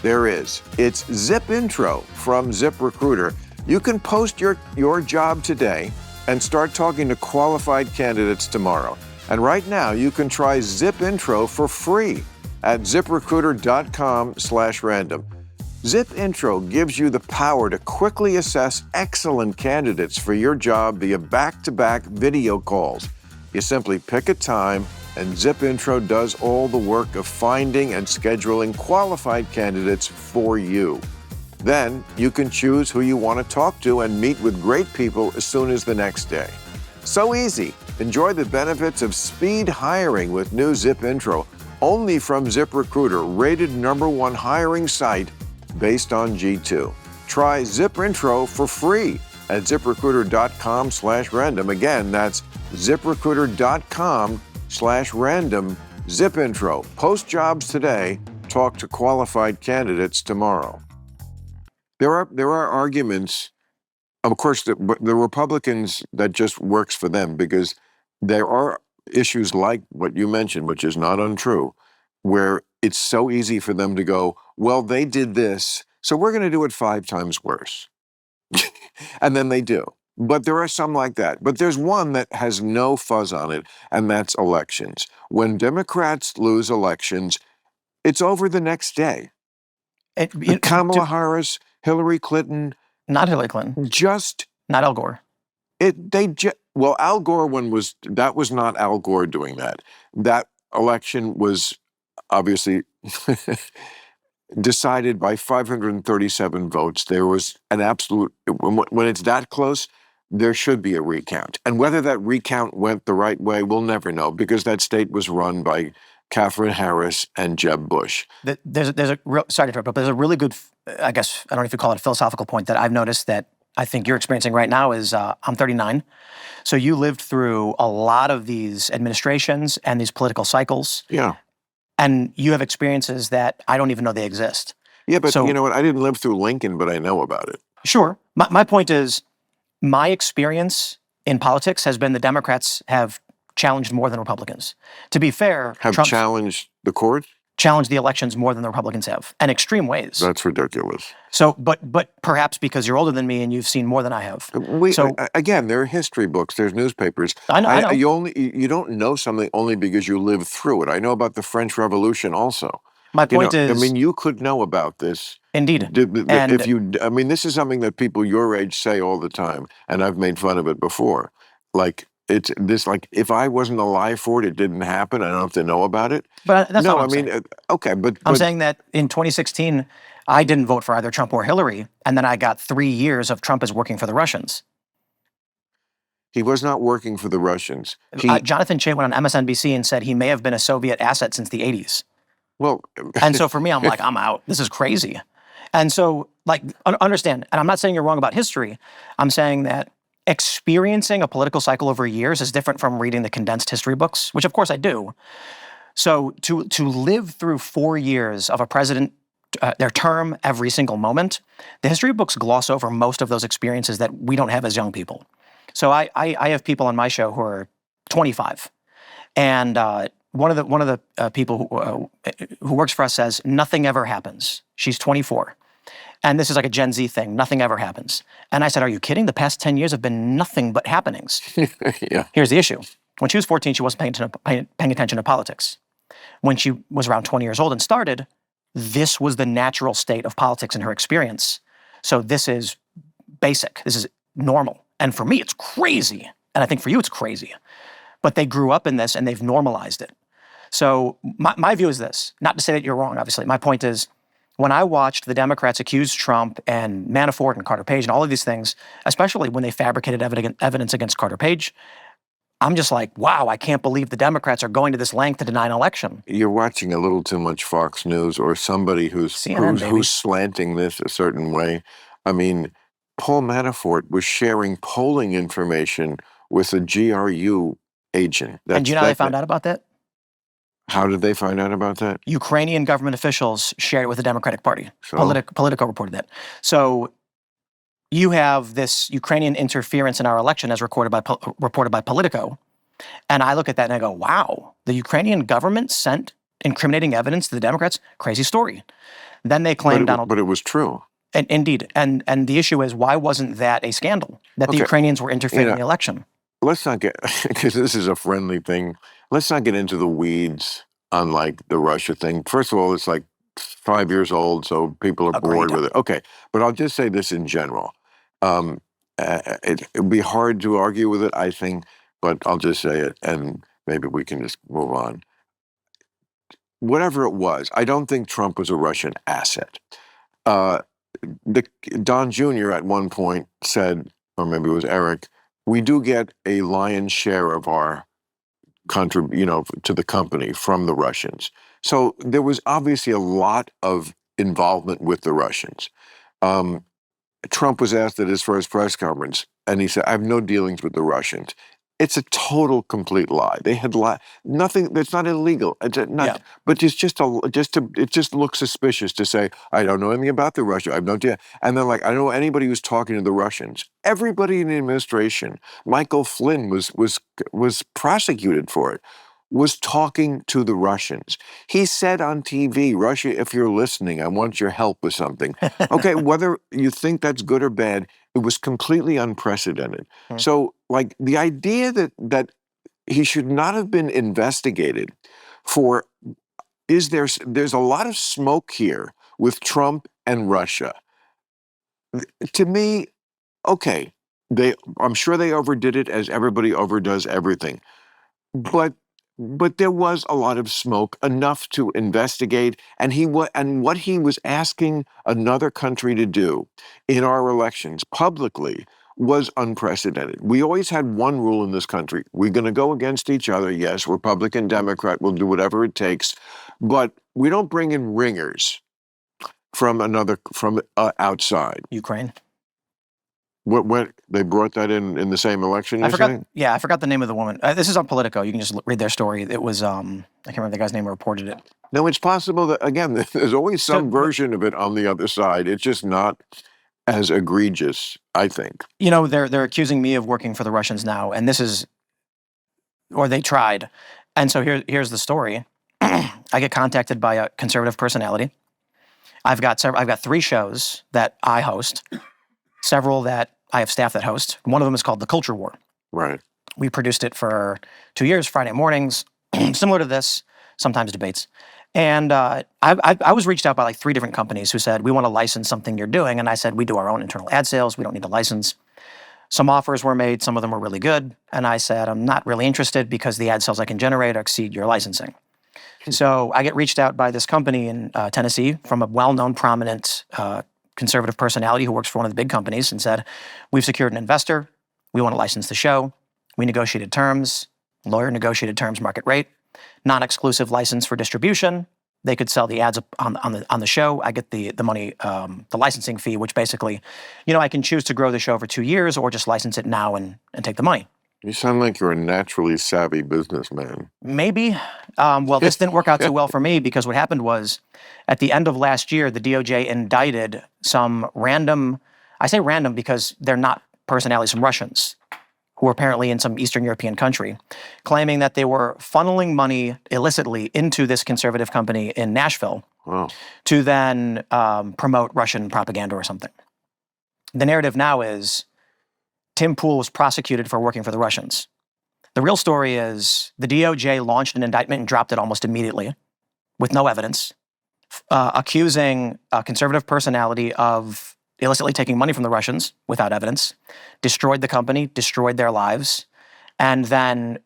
S1: there is. It's Zip Intro from ZipRecruiter. You can post your job today and start talking to qualified candidates tomorrow. And right now, you can try Zip Intro for free at ZipRecruiter.com/random. Zip Intro gives you the power to quickly assess excellent candidates for your job via back-to-back video calls. You simply pick a time, and Zip Intro does all the work of finding and scheduling qualified candidates for you. Then you can choose who you want to talk to and meet with great people as soon as the next day. So easy. Enjoy the benefits of speed hiring with new Zip Intro, only from ZipRecruiter, rated #1 hiring site based on G2. Try Zip Intro for free at ZipRecruiter.com/random. Again, that's ZipRecruiter.com/random. Zip Intro. Post jobs today. Talk to qualified candidates tomorrow. There are arguments, of course, the Republicans, that just works for them because there are issues like what you mentioned, which is not untrue, where it's so easy for them to go, well, they did this, so we're going to do it 5 times worse. And then they do. But there are some like that. But there's one that has no fuzz on it, and that's elections. When Democrats lose elections, it's over the next day. Kamala Harris, Hillary Clinton.
S2: Not Hillary Clinton.
S1: Just.
S2: Not Al Gore.
S1: Well, Al Gore was not Al Gore doing that. That election was obviously decided by 537 votes. There was an absolute, when it's that close, there should be a recount. And whether that recount went the right way, we'll never know because that state was run by Catherine Harris and Jeb Bush.
S2: There's a real, sorry to interrupt, but there's a really good, I guess, I don't know if you call it a philosophical point that I've noticed that I think you're experiencing right now is I'm 39. So you lived through a lot of these administrations and these political cycles.
S1: Yeah.
S2: And you have experiences that I don't even know they exist.
S1: Yeah, but you know what? I didn't live through Lincoln, but I know about it.
S2: Sure. My point is, my experience in politics has been the Democrats have challenged more than Republicans. To be fair,
S1: Trump challenged the court?
S2: Challenged the elections more than the Republicans have, in extreme ways.
S1: That's ridiculous.
S2: So, but perhaps because you're older than me and you've seen more than I have.
S1: Again, there are history books, there's newspapers.
S2: I know.
S1: You don't know something only because you lived through it. I know about the French Revolution also.
S2: My point is,
S1: I mean, you could know about this.
S2: Indeed.
S1: This is something that people your age say all the time, and I've made fun of it before. Like, it's this, like, if I wasn't alive for it, it didn't happen. I don't have to know about it.
S2: But that's not what I'm
S1: saying. Okay, but
S2: I'm saying that in 2016, I didn't vote for either Trump or Hillary, and then I got 3 years of Trump as working for the Russians.
S1: He was not working for the Russians.
S2: Jonathan Che went on MSNBC and said he may have been a Soviet asset since the 80s.
S1: Well,
S2: and so for me, I'm like, I'm out. This is crazy. And so, like, understand, and I'm not saying you're wrong about history. I'm saying that experiencing a political cycle over years is different from reading the condensed history books, which of course I do. So to live through 4 years of a president, their term every single moment, the history books gloss over most of those experiences that we don't have as young people. So I have people on my show who are 25, and one of the people who works for us says nothing ever happens. She's 24. And this is like a Gen Z thing. Nothing ever happens. And I said, are you kidding? The past 10 years have been nothing but happenings.
S1: Yeah.
S2: Here's the issue. When she was 14, she wasn't paying attention to politics. when she was around 20 years old and started, this was the natural state of politics in her experience. So this is basic. This is normal. And for me, it's crazy. And I think for you, it's crazy. But they grew up in this and they've normalized it. So my view is this, not to say that you're wrong, obviously. My point is, when I watched the Democrats accuse Trump and Manafort and Carter Page and all of these things, especially when they fabricated evidence against Carter Page, I'm just like, wow, I can't believe the Democrats are going to this length to deny an election.
S1: You're watching a little too much Fox News or somebody who's slanting this a certain way. I mean, Paul Manafort was sharing polling information with a GRU agent.
S2: And do you know how they found out about that?
S1: How did they find out about that?
S2: Ukrainian government officials shared it with the Democratic Party. So? Politico reported that. So you have this Ukrainian interference in our election as reported by Politico. And I look at that and I go, wow, the Ukrainian government sent incriminating evidence to the Democrats? Crazy story. Then they claimed
S1: But it was true.
S2: And, indeed. And the issue is, why wasn't that a scandal? That the Ukrainians were interfering in the election?
S1: Let's not get, because this is a friendly thing, let's not get into the weeds on like the Russia thing. First of all, it's like 5 years old, so people are bored with it. Okay, but I'll just say this in general. It'd be hard to argue with it, I think, but I'll just say it, and maybe we can just move on. Whatever it was, I don't think Trump was a Russian asset. Don Jr. at one point said, or maybe it was Eric, we do get a lion's share of our to the company from the Russians. So there was obviously a lot of involvement with the Russians. Trump was asked at his first press conference, and he said, I have no dealings with the Russians. It's a total, complete lie. They had nothing. That's not illegal. It's not, but it just looks suspicious to say I don't know anything about the Russia. I have no idea. And then I don't know anybody who's talking to the Russians. Everybody in the administration, Michael Flynn was prosecuted for it, was talking to the Russians. He said on TV, Russia, if you're listening, I want your help with something. Okay, whether you think that's good or bad, it was completely unprecedented. So, the idea that he should not have been investigated for there's a lot of smoke here with Trump and Russia. To me, okay, I'm sure they overdid it, as everybody overdoes everything. But there was a lot of smoke, enough to investigate, and what he was asking another country to do in our elections publicly was unprecedented. We always had one rule in this country: we're going to go against each other. Yes, Republican, Democrat, we'll do whatever it takes, but we don't bring in ringers from outside.
S2: Ukraine.
S1: What they brought that in the same election?
S2: I forgot the name of the woman. This is on Politico. You can just read their story. It was I can't remember the guy's name who reported it.
S1: No, it's possible that again there's always some version of it on the other side. It's just not as egregious, I think.
S2: They're accusing me of working for the Russians now, and they tried. And so here's the story. I get contacted by a conservative personality. I've got 3 shows that I host. Several that I have staff that host. One of them is called The Culture War.
S1: Right.
S2: We produced it for 2 years, Friday mornings, similar to this, sometimes debates. And I was reached out by 3 different companies who said, we want to license something you're doing. And I said, we do our own internal ad sales. We don't need a license. Some offers were made. Some of them were really good. And I said, I'm not really interested because the ad sales I can generate exceed your licensing. So I get reached out by this company in Tennessee from a well-known, prominent conservative personality who works for one of the big companies and said, we've secured an investor. We want to license the show. We negotiated terms. Lawyer negotiated terms, market rate. Non-exclusive license for distribution. They could sell the ads on the show. I get the money, the licensing fee, which basically, I can choose to grow the show for 2 years or just license it now and take the money.
S1: You sound like you're a naturally savvy businessman.
S2: Maybe. Well, this didn't work out too well for me because what happened was at the end of last year, the DOJ indicted some random, I say random because they're not personalities, some Russians who were apparently in some Eastern European country, claiming that they were funneling money illicitly into this conservative company in Nashville to then promote Russian propaganda or something. The narrative now is Tim Pool was prosecuted for working for the Russians. The real story is the DOJ launched an indictment and dropped it almost immediately with no evidence, accusing a conservative personality of illicitly taking money from the Russians without evidence, destroyed the company, destroyed their lives, and then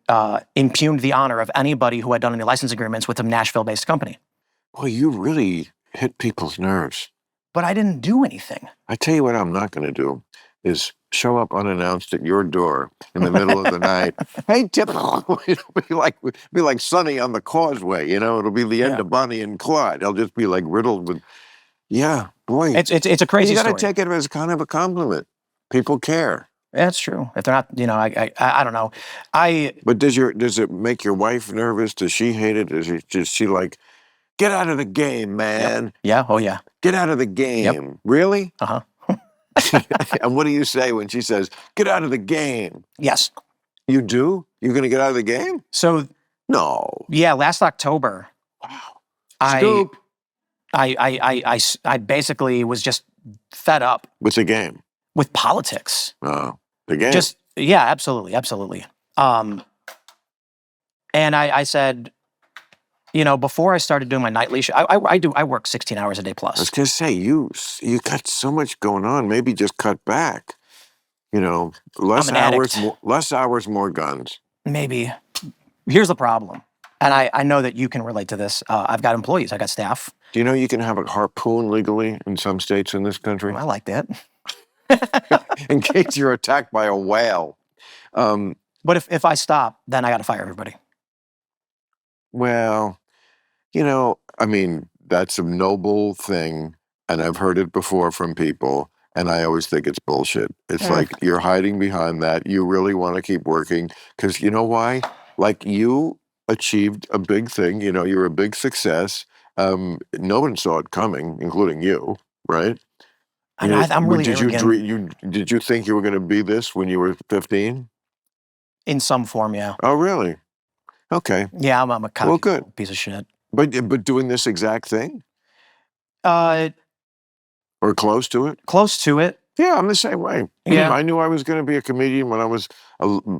S2: impugned the honor of anybody who had done any license agreements with a Nashville-based company.
S1: Well, you really hit people's nerves.
S2: But I didn't do anything.
S1: I tell you what I'm not going to do is show up unannounced at your door in the middle of the night. Hey, Tip, it'll be like Sonny on the Causeway, it'll be the end of Bonnie and Clyde. I'll just be like riddled with, boy.
S2: It's a crazy
S1: You
S2: story.
S1: got to take it as kind of a compliment. People care.
S2: That's true. If they're not, I don't know.
S1: But does it make your wife nervous? Does she hate it? Does she like, get out of the game, man?
S2: Yep. Yeah. Oh, yeah.
S1: Get out of the game.
S2: Yep.
S1: Really?
S2: Uh-huh.
S1: And what do you say when she says, get out of the game?
S2: Yes.
S1: You do? You're going to get out of the game?
S2: So,
S1: no.
S2: Yeah, last October.
S1: Wow. Scoop.
S2: I basically was just fed up.
S1: With the game?
S2: With politics.
S1: Oh, the game?
S2: Absolutely. And I said, before I started doing my nightly show, I work 16 hours a day plus.
S1: I was going to say, you got so much going on. Maybe just cut back. Less hours, more guns.
S2: Maybe. Here's the problem. And I know that you can relate to this. I've got employees. I got staff.
S1: Do you know you can have a harpoon legally in some states in this country?
S2: I like that.
S1: In case you're attacked by a whale.
S2: But if I stop, then I got to fire everybody.
S1: Well, that's a noble thing, and I've heard it before from people, and I always think it's bullshit. It's like you're hiding behind that. You really want to keep working, because you know why? Like, you achieved a big thing. You're a big success. No one saw it coming, including you, right?
S2: I'm really arrogant.
S1: Did you think you were going to be this when you were 15?
S2: In some form, yeah.
S1: Oh, really? Okay.
S2: Yeah, I'm a cocky
S1: good.
S2: Piece of shit.
S1: But doing this exact thing? Or close to it?
S2: Close to it.
S1: Yeah, I'm the same way.
S2: Yeah.
S1: I knew I was going to be a comedian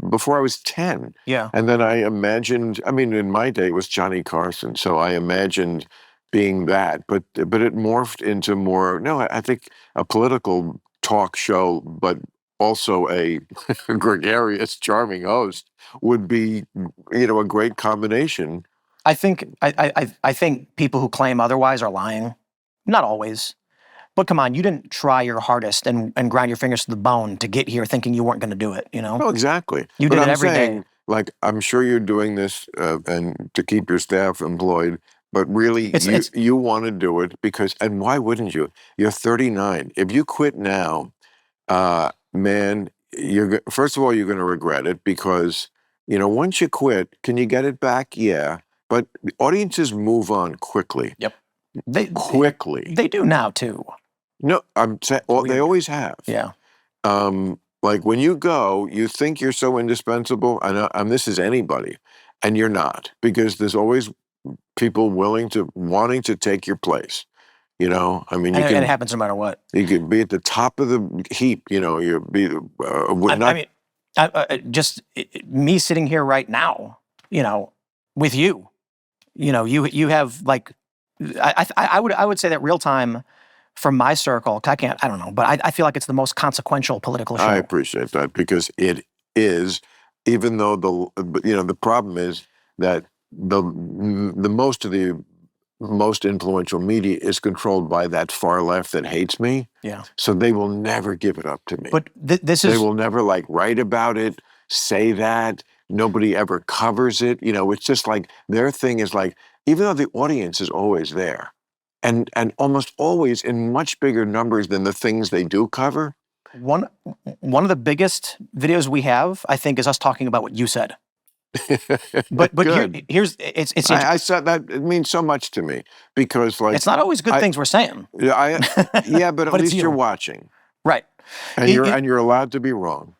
S1: before I was 10.
S2: Yeah.
S1: And then I imagined, in my day it was Johnny Carson, so I imagined being that, but it morphed into more, I think a political talk show, but also a gregarious, charming host would be, a great combination.
S2: I think people who claim otherwise are lying. Not always. But come on, you didn't try your hardest and grind your fingers to the bone to get here thinking you weren't going to do it,
S1: No, exactly.
S2: You did it every day.
S1: Like, I'm sure you're doing this and to keep your staff employed, but really you want to do it because, and why wouldn't you? You're 39. If you quit now, man, first of all, you're going to regret it because, once you quit, can you get it back? Yeah. But the audiences move on quickly.
S2: Yep.
S1: Quickly.
S2: They do now, too.
S1: No, I'm saying, they always have.
S2: Yeah.
S1: Like, when you go, you think you're so indispensable, and this is anybody, and you're not, because there's always people wanting to take your place. And it
S2: happens no matter what.
S1: You could be at the top of the heap. You'd be
S2: just me sitting here right now. With you. You have like, I would say that real time. From my circle, I don't know, but I feel like it's the most consequential political show.
S1: I appreciate that because it is, even though the problem is that the most of the most influential media is controlled by that far left that hates me.
S2: Yeah.
S1: So they will never give it up to me.
S2: But they will
S1: never write about it, say that. Nobody ever covers it. It's just like their thing is like, even though the audience is always there. And almost always in much bigger numbers than the things they do cover.
S2: One of the biggest videos we have, I think, is us talking about what you said. But here's it's.
S1: I said that it means so much to me because
S2: it's not always good things we're saying.
S1: Yeah, but at least you're watching,
S2: right?
S1: And you're allowed to be wrong.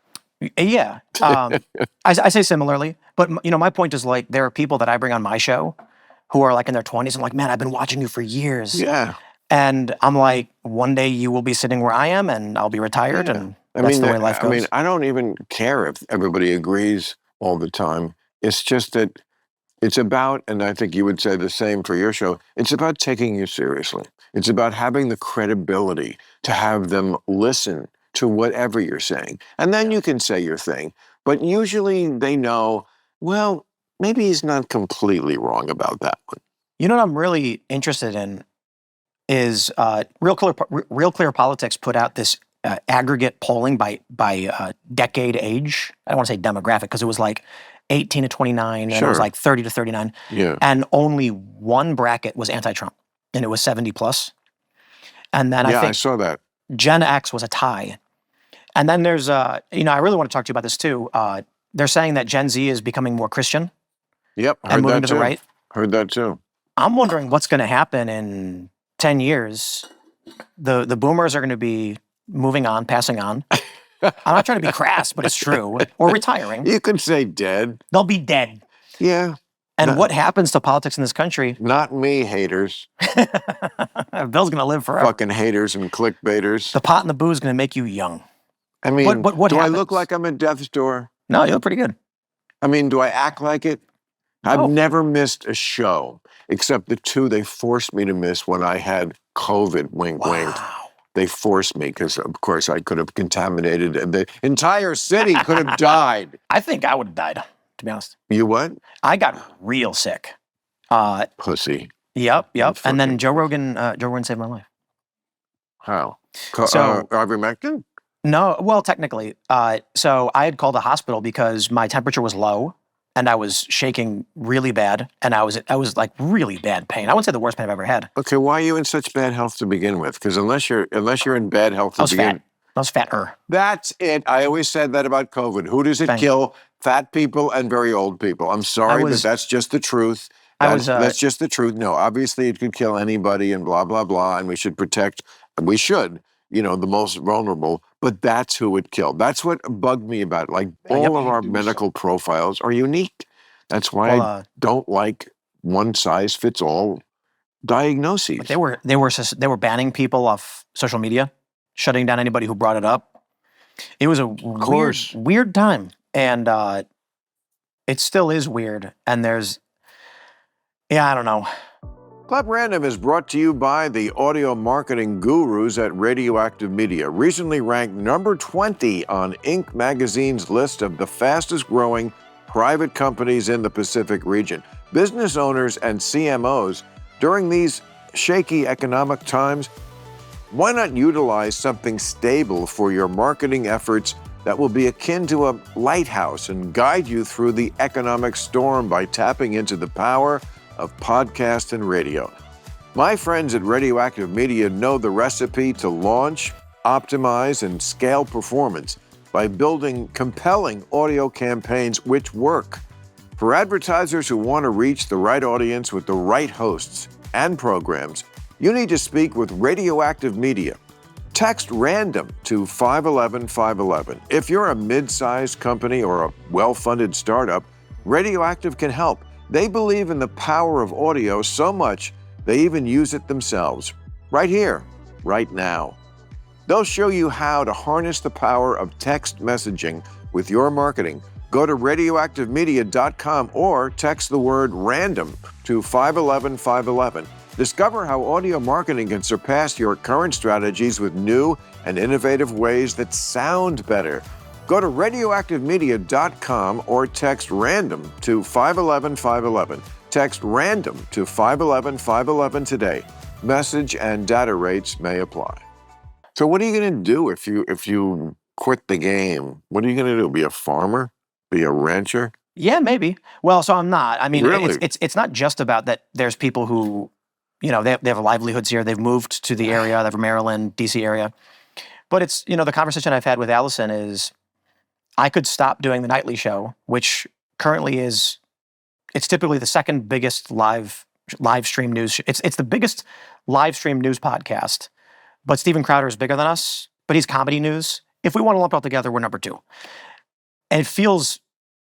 S2: Yeah, I say similarly, but my point is like there are people that I bring on my show who are like in their 20s. I'm like, man, I've been watching you for years.
S1: Yeah.
S2: And I'm like, one day you will be sitting where I am and I'll be retired and that's the way life goes.
S1: I don't even care if everybody agrees all the time. It's just that it's about, and I think you would say the same for your show, it's about taking you seriously. It's about having the credibility to have them listen to whatever you're saying. And then you can say your thing. But usually they know, well, maybe he's not completely wrong about that one.
S2: You know what I'm really interested in is Real Clear Politics put out this aggregate polling by decade age. I don't want to say demographic because it was like 18 to 29 and it was
S1: Sure.
S2: like 30 to 39.
S1: Yeah.
S2: And only one bracket was anti-Trump and it was 70 plus. And then I
S1: I
S2: think
S1: saw that.
S2: Gen X was a tie. And then there's, I really want to talk to you about this too. They're saying that Gen Z is becoming more Christian
S1: Yep,
S2: and
S1: heard
S2: moving
S1: that
S2: to the
S1: too.
S2: right.
S1: Heard that too.
S2: I'm wondering what's going to happen in 10 years. The boomers are going to be moving on, passing on. I'm not trying to be crass, but it's true. Or retiring.
S1: You could say dead.
S2: They'll be dead.
S1: Yeah.
S2: And what happens to politics in this country?
S1: Not me, haters.
S2: Bill's going to live forever.
S1: Fucking haters and clickbaiters.
S2: The pot and the booze is going to make you young.
S1: I mean,
S2: what
S1: do
S2: happens?
S1: I look like I'm at death's door?
S2: No, you look pretty good.
S1: I mean, do I act like it?
S2: No.
S1: I've never missed a show, except the two they forced me to miss when I had COVID, wink, wink. They forced me because, of course, I could have contaminated. The entire city could have died.
S2: I think I would have died, to be honest.
S1: You what?
S2: I got real sick.
S1: Pussy.
S2: Yep. And then Joe Rogan saved my life.
S1: How?
S2: So-
S1: Ivermectin?
S2: No, well, technically. So I had called a hospital because my temperature was low and I was shaking really bad and I was like really bad pain. I wouldn't say the worst pain I've ever had.
S1: Okay, why are you in such bad health to begin with? Because unless you're in bad health to
S2: I was
S1: begin,
S2: fat. I was fatter.
S1: that's it. I always said that about COVID. Who does it
S2: Thank
S1: kill? Fat people and very old people. I'm sorry, but that's just the truth. That's just the truth. No, obviously it could kill anybody and blah, blah, blah. And we should protect, the most vulnerable. But that's who it killed. That's what bugged me about it. Like all of our medical profiles are unique. That's why I don't like one size fits all diagnoses.
S2: But they were banning people off social media, shutting down anybody who brought it up. It was a weird time. And it still is weird. And I don't know.
S1: Club Random is brought to you by the audio marketing gurus at Radioactive Media, recently ranked number 20 on Inc. magazine's list of the fastest growing private companies in the Pacific region. Business owners and CMOs, during these shaky economic times, why not utilize something stable for your marketing efforts that will be akin to a lighthouse and guide you through the economic storm by tapping into the power of podcast and radio. My friends at Radioactive Media know the recipe to launch, optimize, and scale performance by building compelling audio campaigns which work. For advertisers who want to reach the right audience with the right hosts and programs, you need to speak with Radioactive Media. Text RANDOM to 511-511. If you're a mid-sized company or a well-funded startup, Radioactive can help. They believe in the power of audio so much, they even use it themselves. Right here, right now. They'll show you how to harness the power of text messaging with your marketing. Go to radioactivemedia.com or text the word RANDOM to 511-511. Discover how audio marketing can surpass your current strategies with new and innovative ways that sound better. Go to radioactivemedia.com or text RANDOM to 511-511. Text RANDOM to 511-511 today. Message and data rates may apply. So what are you going to do if you quit the game? What are you going to do? Be a farmer? Be a rancher?
S2: Yeah, maybe. Well, so I'm not. I mean,
S1: Really?
S2: it's not just about that there's people who, they have livelihoods here. They've moved to the area, they're from Maryland, DC area. But it's, the conversation I've had with Allison is I could stop doing the nightly show, which currently it's typically the second biggest live stream news. It's the biggest live stream news podcast. But Steven Crowder is bigger than us, but he's comedy news. If we want to lump it all together, we're number 2. And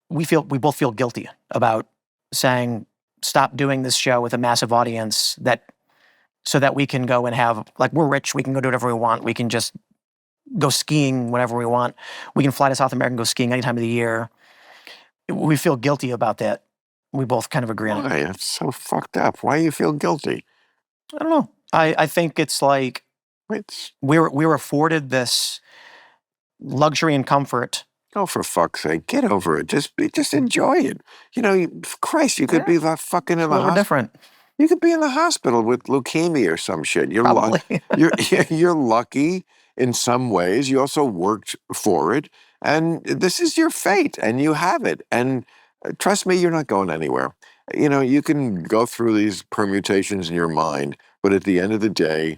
S2: we both feel guilty about saying, stop doing this show with a massive audience so that we can go and have, we're rich, we can go do whatever we want. We can just go skiing whenever we want. We can fly to South America and go skiing any time of the year. we feel guilty about that. We both kind of agree on it.
S1: Why? It's so fucked up. Why do you feel guilty?
S2: I don't know. I think it's like we were afforded this luxury and comfort.
S1: Oh, for fuck's sake, get over it. Just enjoy it. You know, Christ, you could be fucking in the hospital.
S2: We're different.
S1: You could be in the hospital with leukemia or some shit. You're
S2: Probably.
S1: you're lucky in some ways. You also worked for it, and this is your fate, and you have it. And trust me, you're not going anywhere. You know, you can go through these permutations in your mind, but at the end of the day,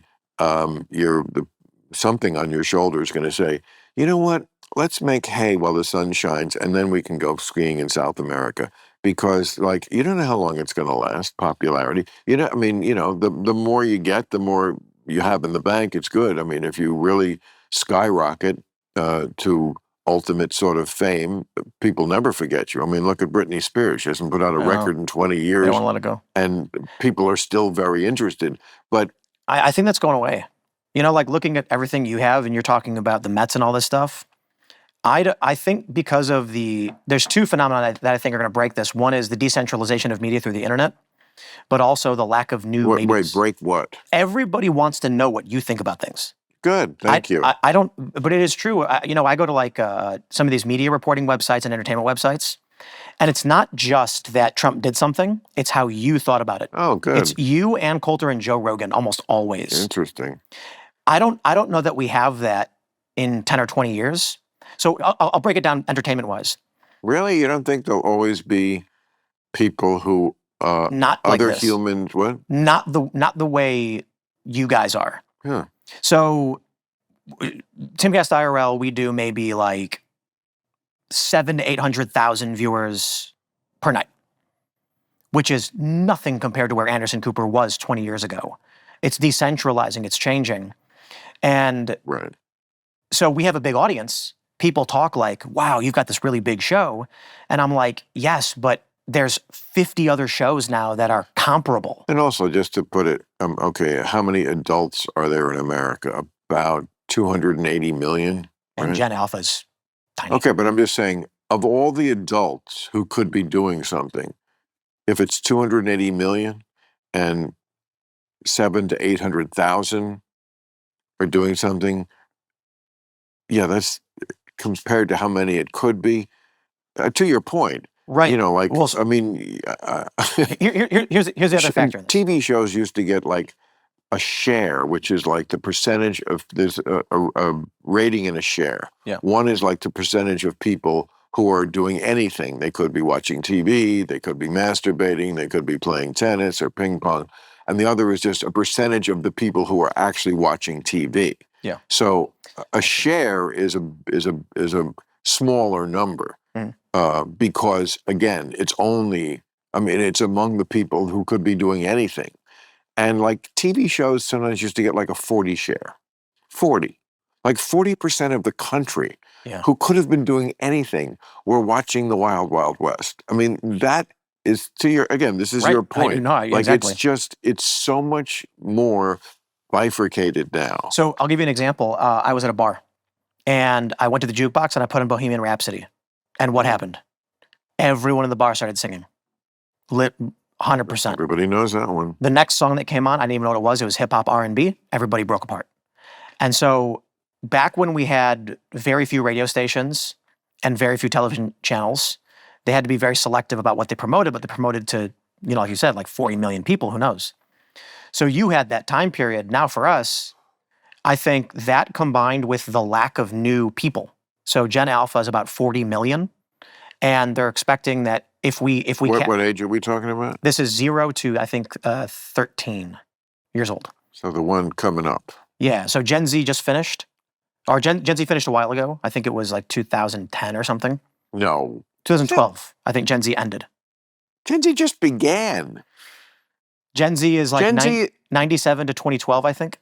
S1: something on your shoulder is going to say, you know what? Let's make hay while the sun shines, and then we can go skiing in South America. Because, like, you don't know how long it's going to last, popularity. You know, I mean, you know, the more you get, the more you have in the bank, it's good. I mean, if you really skyrocket to ultimate sort of fame, people never forget you. I mean, look at Britney Spears. She hasn't put out a record in 20 years.
S2: They don't want to let it go.
S1: And people are still very interested. But
S2: I think that's going away. You know, like looking at everything you have, and you're talking about the Mets and all this stuff. I think because of there's two phenomena that I think are going to break this. One is the decentralization of media through the internet, but also the lack of new mediums.
S1: Wait, break what?
S2: Everybody wants to know what you think about things.
S1: Good, thank you.
S2: I don't, but it is true. You know, I go to like some of these media reporting websites and entertainment websites, and it's not just that Trump did something, it's how you thought about it.
S1: Oh, good.
S2: It's you, Ann Coulter, and Joe Rogan almost always.
S1: Interesting.
S2: I don't know that we have that in 10 or 20 years. So I'll break it down entertainment-wise.
S1: Really? You don't think there'll always be people who
S2: not like
S1: other
S2: this.
S1: humans? What?
S2: Not the way you guys are.
S1: Yeah.
S2: So Timcast IRL, we do maybe like 700,000 to 800,000 viewers per night, which is nothing compared to where Anderson Cooper was 20 years ago. It's decentralizing. It's changing, and
S1: right.
S2: So we have a big audience. People talk like, wow, you've got this really big show. And I'm like, yes, but there's 50 other shows now that are comparable.
S1: And also, just to put it, okay, how many adults are there in America? About 280 million.
S2: And
S1: right?
S2: Gen Alpha's tiny.
S1: Okay, but I'm just saying, of all the adults who could be doing something, if it's 280 million and 700,000 to 800,000 are doing something, yeah, that's compared to how many it could be. To your point,
S2: right?
S1: You know, like,
S2: well,
S1: I mean,
S2: here's the other factor.
S1: TV shows used to get like a share, which is like the percentage of there's a rating and a share.
S2: Yeah.
S1: One is like the percentage of people who are doing anything. They could be watching TV, they could be masturbating, they could be playing tennis or ping pong, and the other is just a percentage of the people who are actually watching TV.
S2: Yeah.
S1: So a share is a smaller number because again, it's among the people who could be doing anything, and like TV shows sometimes used to get like a 40 share, 40, like 40% of the country who could have been doing anything were watching the Wild Wild West. I mean, that is this is your point.
S2: Like
S1: exactly. It's so much more bifurcated now.
S2: So I'll give you an example. I was at a bar, and I went to the jukebox, and I put in Bohemian Rhapsody. And what happened? Everyone in the bar started singing. 100%.
S1: Everybody knows that one.
S2: The next song that came on, I didn't even know what it was. It was hip-hop R&B. Everybody broke apart. And so back when we had very few radio stations and very few television channels, they had to be very selective about what they promoted, but they promoted to, you know, like you said, like 40 million people, who knows? So you had that time period. Now for us, I think that combined with the lack of new people. So Gen Alpha is about 40 million, and they're expecting that if we
S1: what age are we talking about?
S2: This is 0 to, I think, 13 years old.
S1: So the one coming up.
S2: Yeah. So Gen Z just finished, or Gen Z finished a while ago. I think it was like 2010 or something.
S1: No.
S2: 2012. I think Gen Z ended.
S1: Gen Z just began.
S2: Gen Z is like 97 to 2012, I think.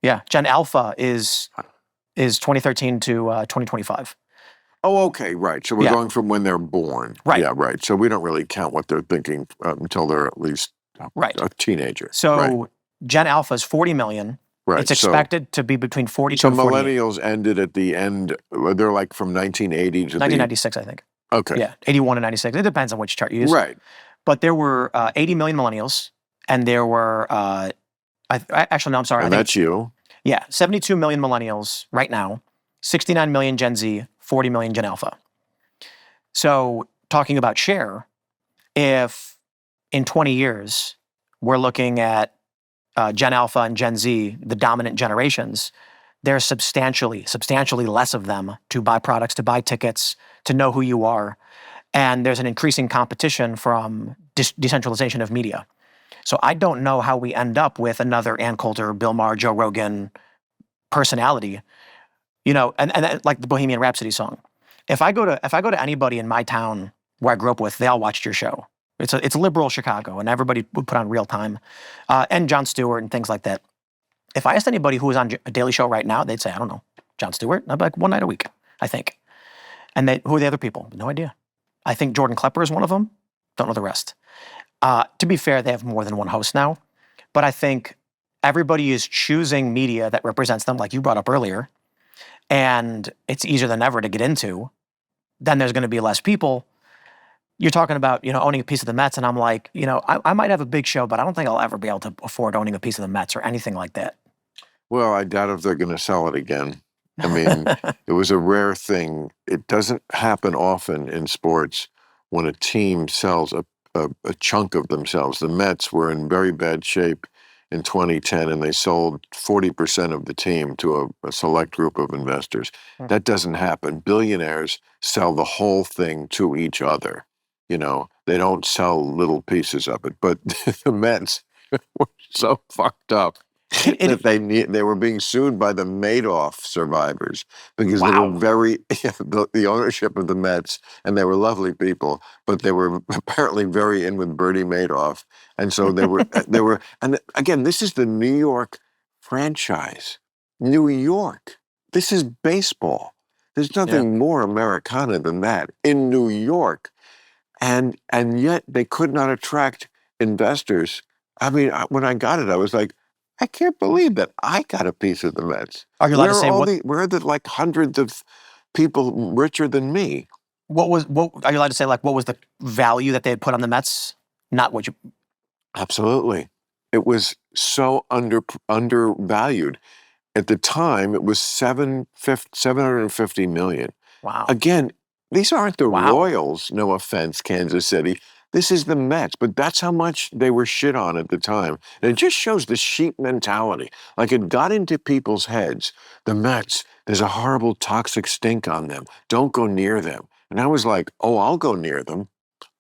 S2: Yeah. Gen Alpha is 2013 to 2025.
S1: Oh, okay, right. So we're going from when they're born.
S2: Right.
S1: Yeah, right. So we don't really count what they're thinking until they're at least a teenager.
S2: So Gen Alpha is 40 million.
S1: Right.
S2: It's expected to be between 42 and 48.
S1: So millennials ended at the end. They're like from 1980 to
S2: 1996, I think.
S1: Okay.
S2: Yeah, 81 and 96. It depends on which chart you use.
S1: Right.
S2: But there were 80 million millennials, and there were, actually, no, I'm sorry.
S1: And that's you.
S2: Yeah, 72 million millennials right now, 69 million Gen Z, 40 million Gen Alpha. So talking about share, if in 20 years we're looking at Gen Alpha and Gen Z, the dominant generations, there's substantially less of them to buy products, to buy tickets, to know who you are. And there's an increasing competition from decentralization of media. So I don't know how we end up with another Ann Coulter, Bill Maher, Joe Rogan personality, and like the Bohemian Rhapsody song. If I go to anybody in my town where I grew up with, they all watched your show. It's liberal Chicago, and everybody would put on Real Time, and Jon Stewart and things like that. If I asked anybody who was on a Daily Show right now, they'd say, I don't know, Jon Stewart. I'd be like, one night a week, I think. And who are the other people? No idea. I think Jordan Klepper is one of them. Don't know the rest. To be fair, they have more than one host now. But I think everybody is choosing media that represents them, like you brought up earlier. And it's easier than ever to get into. Then there's going to be less people. You're talking about, owning a piece of the Mets. And I'm like, I might have a big show, but I don't think I'll ever be able to afford owning a piece of the Mets or anything like that.
S1: Well, I doubt if they're going to sell it again. I mean, it was a rare thing. It doesn't happen often in sports when a team sells a chunk of themselves. The Mets were in very bad shape in 2010, and they sold 40% of the team to a select group of investors. That doesn't happen. Billionaires sell the whole thing to each other. They don't sell little pieces of it. But the Mets were so fucked up that they were being sued by the Madoff survivors because they were the ownership of the Mets, and they were lovely people, but they were apparently very in with Bernie Madoff, and so they were. And again, this is the New York franchise. New York. This is baseball. There's nothing more Americana than that in New York, and yet they could not attract investors. I mean, when I got it, I was like, I can't believe that I got a piece of the Mets.
S2: Are you allowed to say what?
S1: Where are the like hundreds of people richer than me?
S2: What are you allowed to say? Like, what was the value that they had put on the Mets? Not what you.
S1: Absolutely, it was so undervalued. At the time, it was $750 million.
S2: Wow.
S1: Again, these aren't the Royals. No offense, Kansas City. This is the Mets, but that's how much they were shit on at the time. And it just shows the sheep mentality. Like it got into people's heads. The Mets, there's a horrible toxic stink on them. Don't go near them. And I was like, oh, I'll go near them.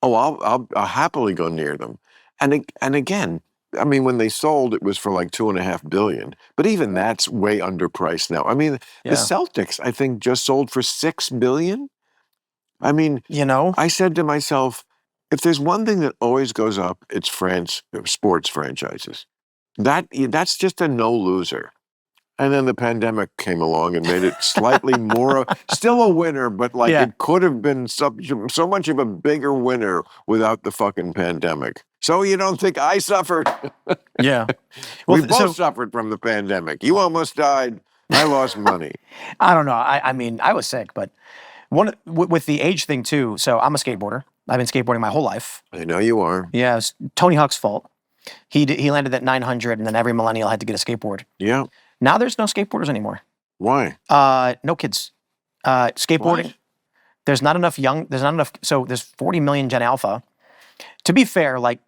S1: Oh, I'll happily go near them. And again, I mean, when they sold, it was for like $2.5 billion. But even that's way underpriced now. I mean, the Celtics, I think, just sold for $6 billion. I mean, I said to myself, if there's one thing that always goes up, it's sports franchises. That's just a no loser. And then the pandemic came along and made it slightly more, still a winner, but like it could have been so much of a bigger winner without the fucking pandemic. So you don't think I suffered?
S2: Yeah.
S1: Well, we both suffered from the pandemic. You almost died. I lost money.
S2: I don't know. I mean, I was sick, but with the age thing too. So I'm a skateboarder. I've been skateboarding my whole life.
S1: I know you are.
S2: Yeah, it's Tony Hawk's fault. He landed at 900, and then every millennial had to get a skateboard.
S1: Yeah.
S2: Now there's no skateboarders anymore.
S1: Why?
S2: No kids. Skateboarding.
S1: What?
S2: There's not enough. So there's 40 million Gen Alpha. To be fair, like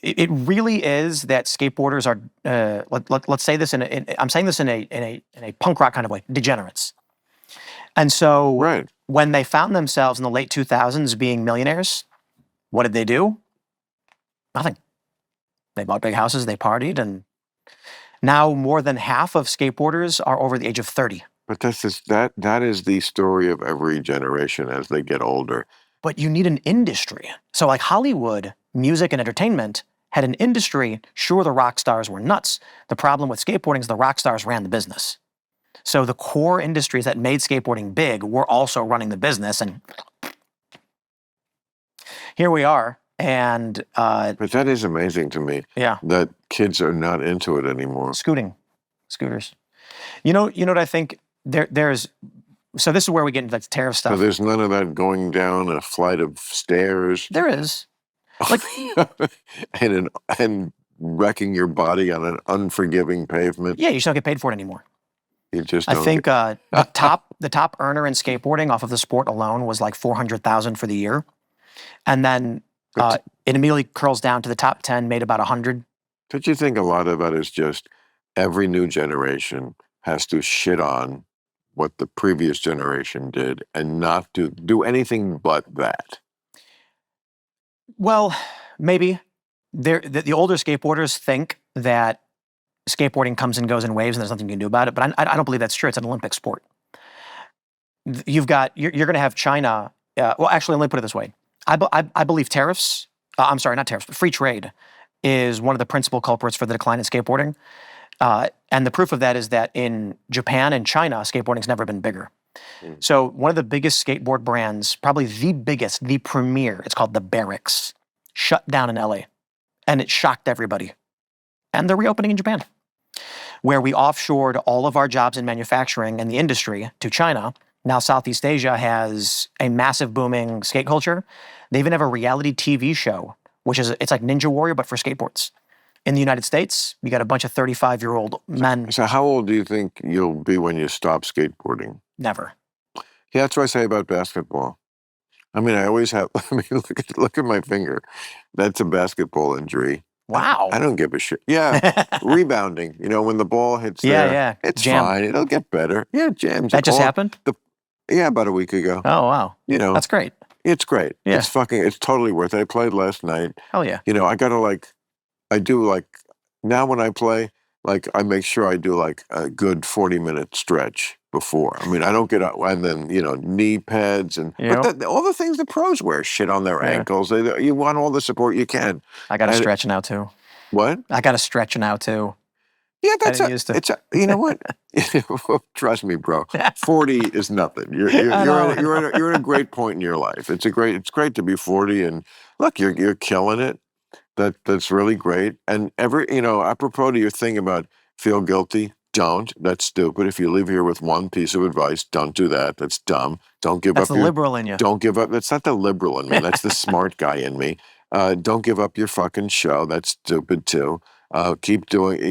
S2: it really is that skateboarders are. Let's say this I'm saying this in a punk rock kind of way. Degenerates. And so when they found themselves in the late 2000s being millionaires, what did they do? Nothing. They bought big houses, they partied, and now more than half of skateboarders are over the age of 30.
S1: But that is the story of every generation as they get older.
S2: But you need an industry. So like Hollywood, music and entertainment had an industry. Sure, the rock stars were nuts. The problem with skateboarding is the rock stars ran the business. So the core industries that made skateboarding big were also running the business, and here we are. And
S1: but that is amazing to me.
S2: Yeah,
S1: that kids are not into it anymore.
S2: Scooters. You know what I think? There's So this is where we get into the tariff
S1: So
S2: stuff.
S1: there's none of that going down a flight of stairs.
S2: There is. Like,
S1: and wrecking your body on an unforgiving pavement.
S2: yeah, you just don't get paid for it anymore.
S1: You just
S2: I
S1: don't
S2: think
S1: get-
S2: the top earner in skateboarding off of the sport alone was like 400,000 for the year, and then it immediately curls down to the top 10 made about 100.
S1: Don't you think a lot of that is just every new generation has to shit on what the previous generation did and not do anything but that?
S2: Well, maybe the older skateboarders think that skateboarding comes and goes in waves and there's nothing you can do about it, but I don't believe that's true. It's an Olympic sport. You're going to have China. Well, actually, let me put it this way. I believe tariffs. I'm sorry, not tariffs, but free trade is one of the principal culprits for the decline in skateboarding. And the proof of that is that in Japan and China, skateboarding's never been bigger. So one of the biggest skateboard brands, probably the biggest, the premier, it's called the Barracks, shut down in LA. And it shocked everybody. And they're reopening in Japan, where we offshored all of our jobs in manufacturing and the industry to China. Now Southeast Asia has a massive booming skate culture. They even have a reality TV show, it's like Ninja Warrior, but for skateboards. In the United States, you got a bunch of 35-year-old men.
S1: So how old do you think you'll be when you stop skateboarding?
S2: Never.
S1: Yeah, that's what I say about basketball. I mean, I always have. I mean, look at my finger. That's a basketball injury.
S2: Wow.
S1: I don't give a shit. Yeah, rebounding. You know, when the ball hits
S2: Yeah.
S1: it's
S2: Jam.
S1: fine. It'll get better. Yeah, jams.
S2: That just happened?
S1: Yeah, about a week ago.
S2: Oh, wow.
S1: You know,
S2: That's great.
S1: it's great.
S2: Yeah.
S1: It's totally worth it. I played last night.
S2: Hell yeah.
S1: You know, now when I play, like I make sure I do like a good 40-minute stretch before. I mean, I don't get out and then, knee pads but all the things the pros wear, shit on their ankles. You want all the support you can.
S2: I got to stretch now too.
S1: What?
S2: I got to stretch now too.
S1: Yeah, you know what? Trust me, bro. 40 is nothing. You're at a great point in your life. It's great to be 40 and look, you're killing it. That's really great. And apropos to your thing about feel guilty, don't. That's stupid. If you leave here with one piece of advice, don't do that. That's dumb. Don't give up.
S2: That's the liberal in you.
S1: Don't give up. That's not the liberal in me. That's the smart guy in me. Don't give up your fucking show. That's stupid too. Keep doing.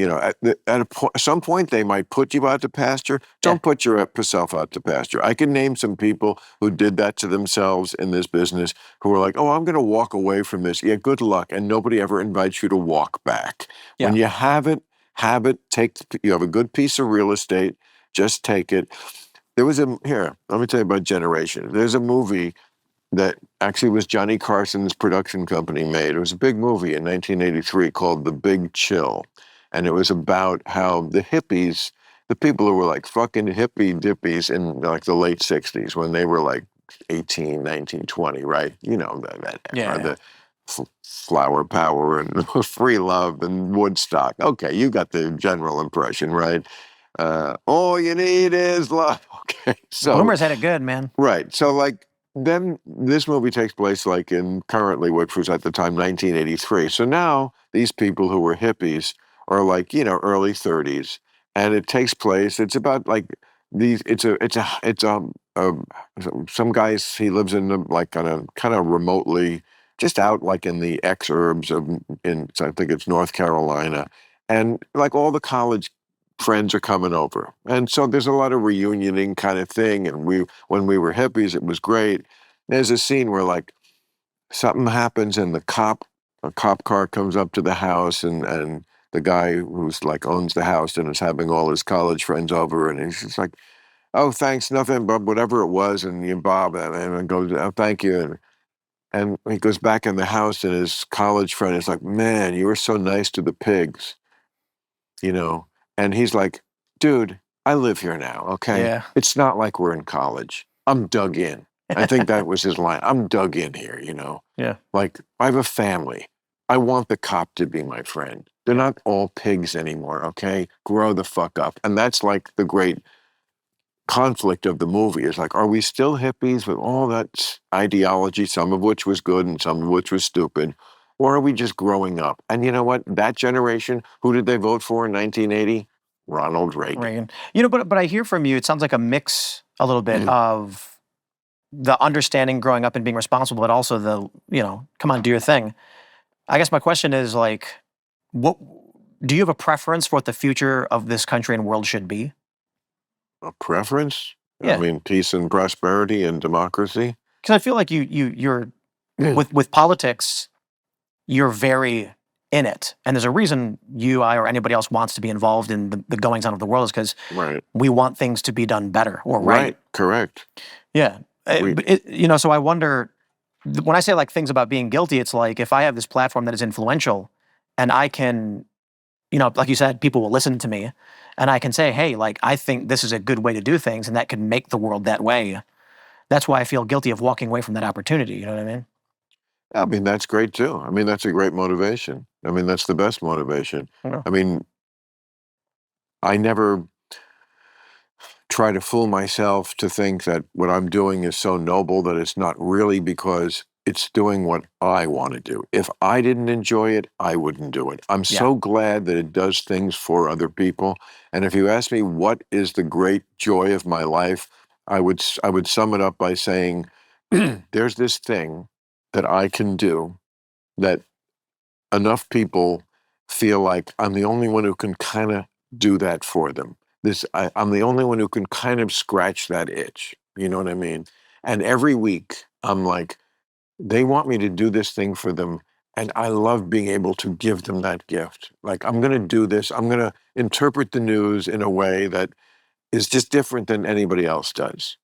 S1: At some point they might put you out to pasture. Don't put yourself out to pasture. I can name some people who did that to themselves in this business who were like, "Oh, I'm going to walk away from this." Yeah, good luck. And nobody ever invites you to walk back. Yeah. When you have it. You have a good piece of real estate. Just take it. Here. Let me tell you about Generation. There's a movie that actually was Johnny Carson's production company made. It was a big movie in 1983 called The Big Chill. And it was about how the hippies, the people who were like fucking hippie dippies in like the late 60s when they were like 18, 19, 20, right? You know, the flower power and free love and Woodstock. Okay, you got the general impression, right? All you need is love. Okay, so
S2: Boomers had it good, man.
S1: Right. So like then this movie takes place like in currently, which was at the time 1983. So now these people who were hippies are like, early 30s. And it takes place, it's about like these, some guys, he lives in like on a kind of remotely, just out like in the exurbs so I think it's North Carolina. And like all the college friends are coming over. And so there's a lot of reunioning kind of thing. And when we were hippies, it was great. There's a scene where like something happens and a cop car comes up to the house and the guy who's like owns the house and is having all his college friends over. And he's just like, "Oh, thanks, nothing, but whatever it was." And you, Bob, and goes, "Oh, thank you." And he goes back in the house and his college friend is like, "Man, you were so nice to the pigs." And he's like, "Dude, I live here now, okay?
S2: Yeah.
S1: It's not like we're in college. I'm dug in." I think that was his line. "I'm dug in here,
S2: Yeah.
S1: Like, I have a family. I want the cop to be my friend. They're not all pigs anymore, okay? Grow the fuck up." And that's like the great conflict of the movie is like, are we still hippies with all that ideology, some of which was good and some of which was stupid? Or are we just growing up? And you know what? That generation, who did they vote for in 1980? Ronald Reagan.
S2: Reagan. But I hear from you, it sounds like a mix a little bit of the understanding growing up and being responsible, but also come on, do your thing. I guess my question is like, what do you have a preference for what the future of this country and world should be?
S1: A preference?
S2: Yeah.
S1: I mean, peace and prosperity and democracy.
S2: Because I feel like you're
S1: Yeah.
S2: with politics, you're very in it, and there's a reason you, I, or anybody else wants to be involved in the goings on of the world is because
S1: Right.
S2: we want things to be done better or right.
S1: Correct.
S2: Yeah. So I wonder, when I say like things about being guilty, it's like if I have this platform that is influential and I can, like you said, people will listen to me and I can say, hey, like, I think this is a good way to do things and that can make the world that way. That's why I feel guilty of walking away from that opportunity. You know what I mean?
S1: I mean, that's great too. I mean, that's a great motivation. I mean, that's the best motivation.
S2: Yeah.
S1: I mean, I never try to fool myself to think that what I'm doing is so noble that it's not really because it's doing what I want to do. If I didn't enjoy it, I wouldn't do it. I'm so glad that it does things for other people. And if you ask me what is the great joy of my life, I would sum it up by saying, there's this thing that I can do that enough people feel like I'm the only one who can kind of do that for them. I'm the only one who can kind of scratch that itch. You know what I mean? And every week I'm like, they want me to do this thing for them. And I love being able to give them that gift. Like, I'm going to do this. I'm going to interpret the news in a way that is just different than anybody else does.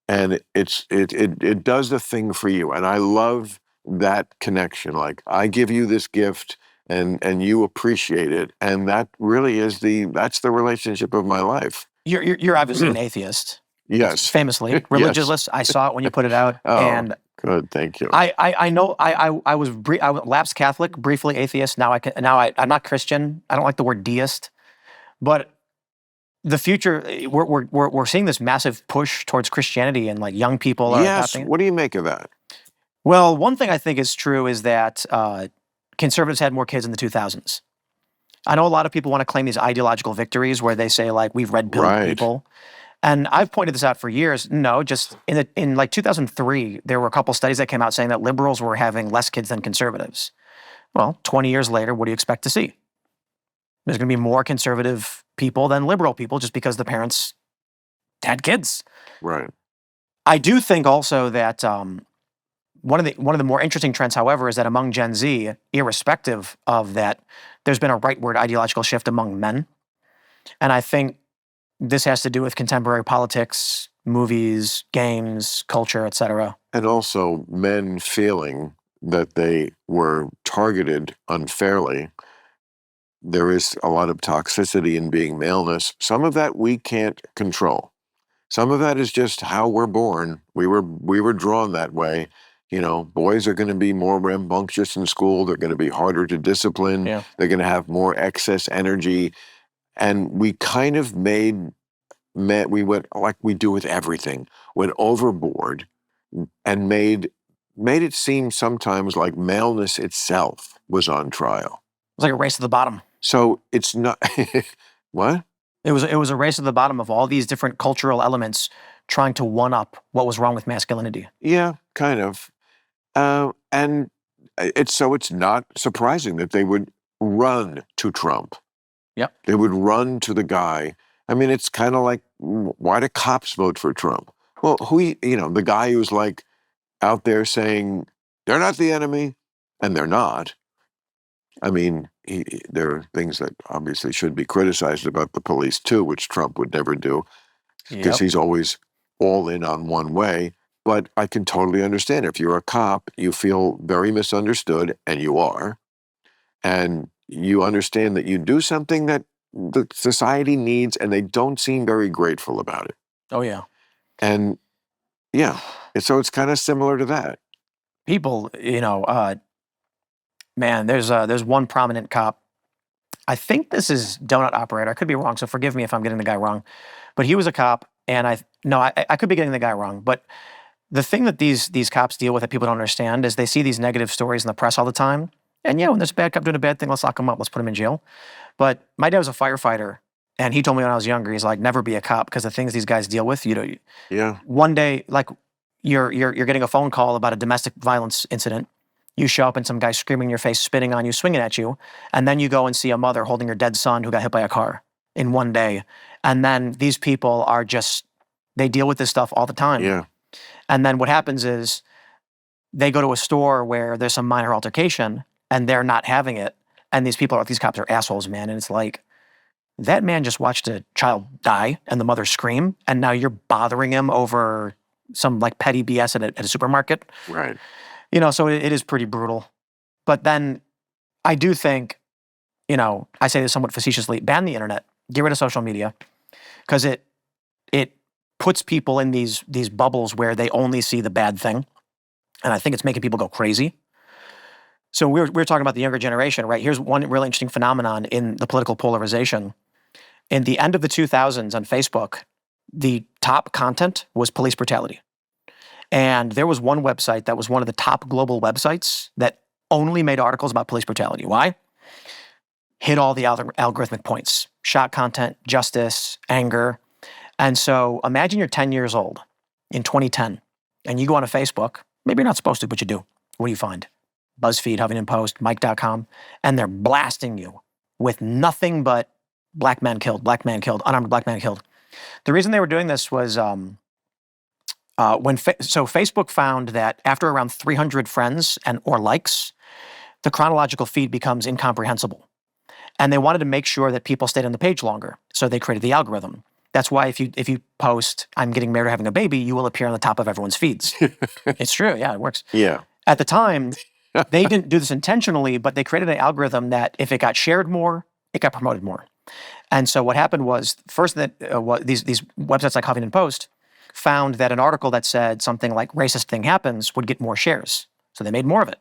S1: And it does the thing for you. And I love that connection. Like, I give you this gift and you appreciate it. And that really is that's the relationship of my life.
S2: You're obviously an atheist.
S1: Yes.
S2: Famously religious. I saw it when you put it out.
S1: Oh,
S2: and
S1: good. Thank you.
S2: I know I was lapsed Catholic, briefly atheist. I'm not Christian. I don't like the word deist, but the future, we're seeing this massive push towards Christianity and like young people are adopting it.
S1: What do you make of that?
S2: Well, one thing I think is true is that conservatives had more kids in the 2000s. I know a lot of people want to claim these ideological victories where they say like we've red-pilled people. And I've pointed this out for years. No, just in like 2003, there were a couple studies that came out saying that liberals were having less kids than conservatives. Well, 20 years later, what do you expect to see? There's going to be more conservative people than liberal people just because the parents had kids.
S1: Right.
S2: I do think also that one of the more interesting trends, however, is that among Gen Z, irrespective of that, there's been a rightward ideological shift among men. And I think this has to do with contemporary politics, movies, games, culture, etc.
S1: And also men feeling that they were targeted unfairly. There is a lot of toxicity in being maleness. Some of that we can't control. Some of that is just how we're born. We were drawn that way. You know, boys are going to be more rambunctious in school. They're going to be harder to discipline.
S2: Yeah.
S1: They're going to have more excess energy. And we kind of we went like we do with everything, went overboard and made it seem sometimes like maleness itself was on trial.
S2: It's like a race to the bottom.
S1: So it's not what?
S2: It was a race to the bottom of all these different cultural elements trying to one up what was wrong with masculinity.
S1: Yeah, kind of. And it's not surprising that they would run to Trump.
S2: Yep.
S1: They would run to the guy. I mean, it's kind of like, why do cops vote for Trump? Well, the guy who's like out there saying they're not the enemy, and they're not. I mean, there are things that obviously should be criticized about the police too, which Trump would never do, because he's always all in on one way. But I can totally understand if you're a cop, you feel very misunderstood, and you are, and you understand that you do something that the society needs, and they don't seem very grateful about it.
S2: Oh yeah.
S1: And yeah, so it's kind of similar to that.
S2: People, man, there's one prominent cop. I think this is Donut Operator. I could be wrong, so forgive me if I'm getting the guy wrong. But he was a cop, and I could be getting the guy wrong. But the thing that these cops deal with that people don't understand is they see these negative stories in the press all the time. And yeah, when there's a bad cop doing a bad thing, let's lock him up, let's put him in jail. But my dad was a firefighter, And he told me when I was younger, he's like, never be a cop because the things these guys deal with,
S1: Yeah.
S2: one day, like you're getting a phone call about a domestic violence incident. You show up and some guy screaming in your face, spitting on you, swinging at you. And then you go and see a mother holding her dead son who got hit by a car in one day. And then these people are just, they deal with this stuff all the time.
S1: Yeah.
S2: And then what happens is they go to a store where there's some minor altercation and they're not having it. And these cops are assholes, man. And it's like, that man just watched a child die and the mother scream. And now you're bothering him over some like petty BS at a supermarket.
S1: Right.
S2: So it is pretty brutal. But then I do think, I say this somewhat facetiously, ban the internet, get rid of social media, because it puts people in these bubbles where they only see the bad thing. And I think it's making people go crazy. So we're talking about the younger generation, right? Here's one really interesting phenomenon in the political polarization. In the end of the 2000s on Facebook, the top content was police brutality. And there was one website that was one of the top global websites that only made articles about police brutality. Why? Hit all the algorithmic points. Shock content, justice, anger. And so imagine you're 10 years old in 2010, and you go on Facebook. Maybe you're not supposed to, but you do. What do you find? BuzzFeed, Huffington Post, Mike.com, and they're blasting you with nothing but black man killed, unarmed black man killed. The reason they were doing this was Facebook found that after around 300 friends or likes, the chronological feed becomes incomprehensible. And they wanted to make sure that people stayed on the page longer. So they created the algorithm. That's why if you post, I'm getting married or having a baby, you will appear on the top of everyone's feeds. It's true. Yeah, it works.
S1: Yeah.
S2: At the time, they didn't do this intentionally, but they created an algorithm that if it got shared more, it got promoted more. And so what happened was, first that these websites like Huffington Post found that an article that said something like racist thing happens would get more shares. So they made more of it.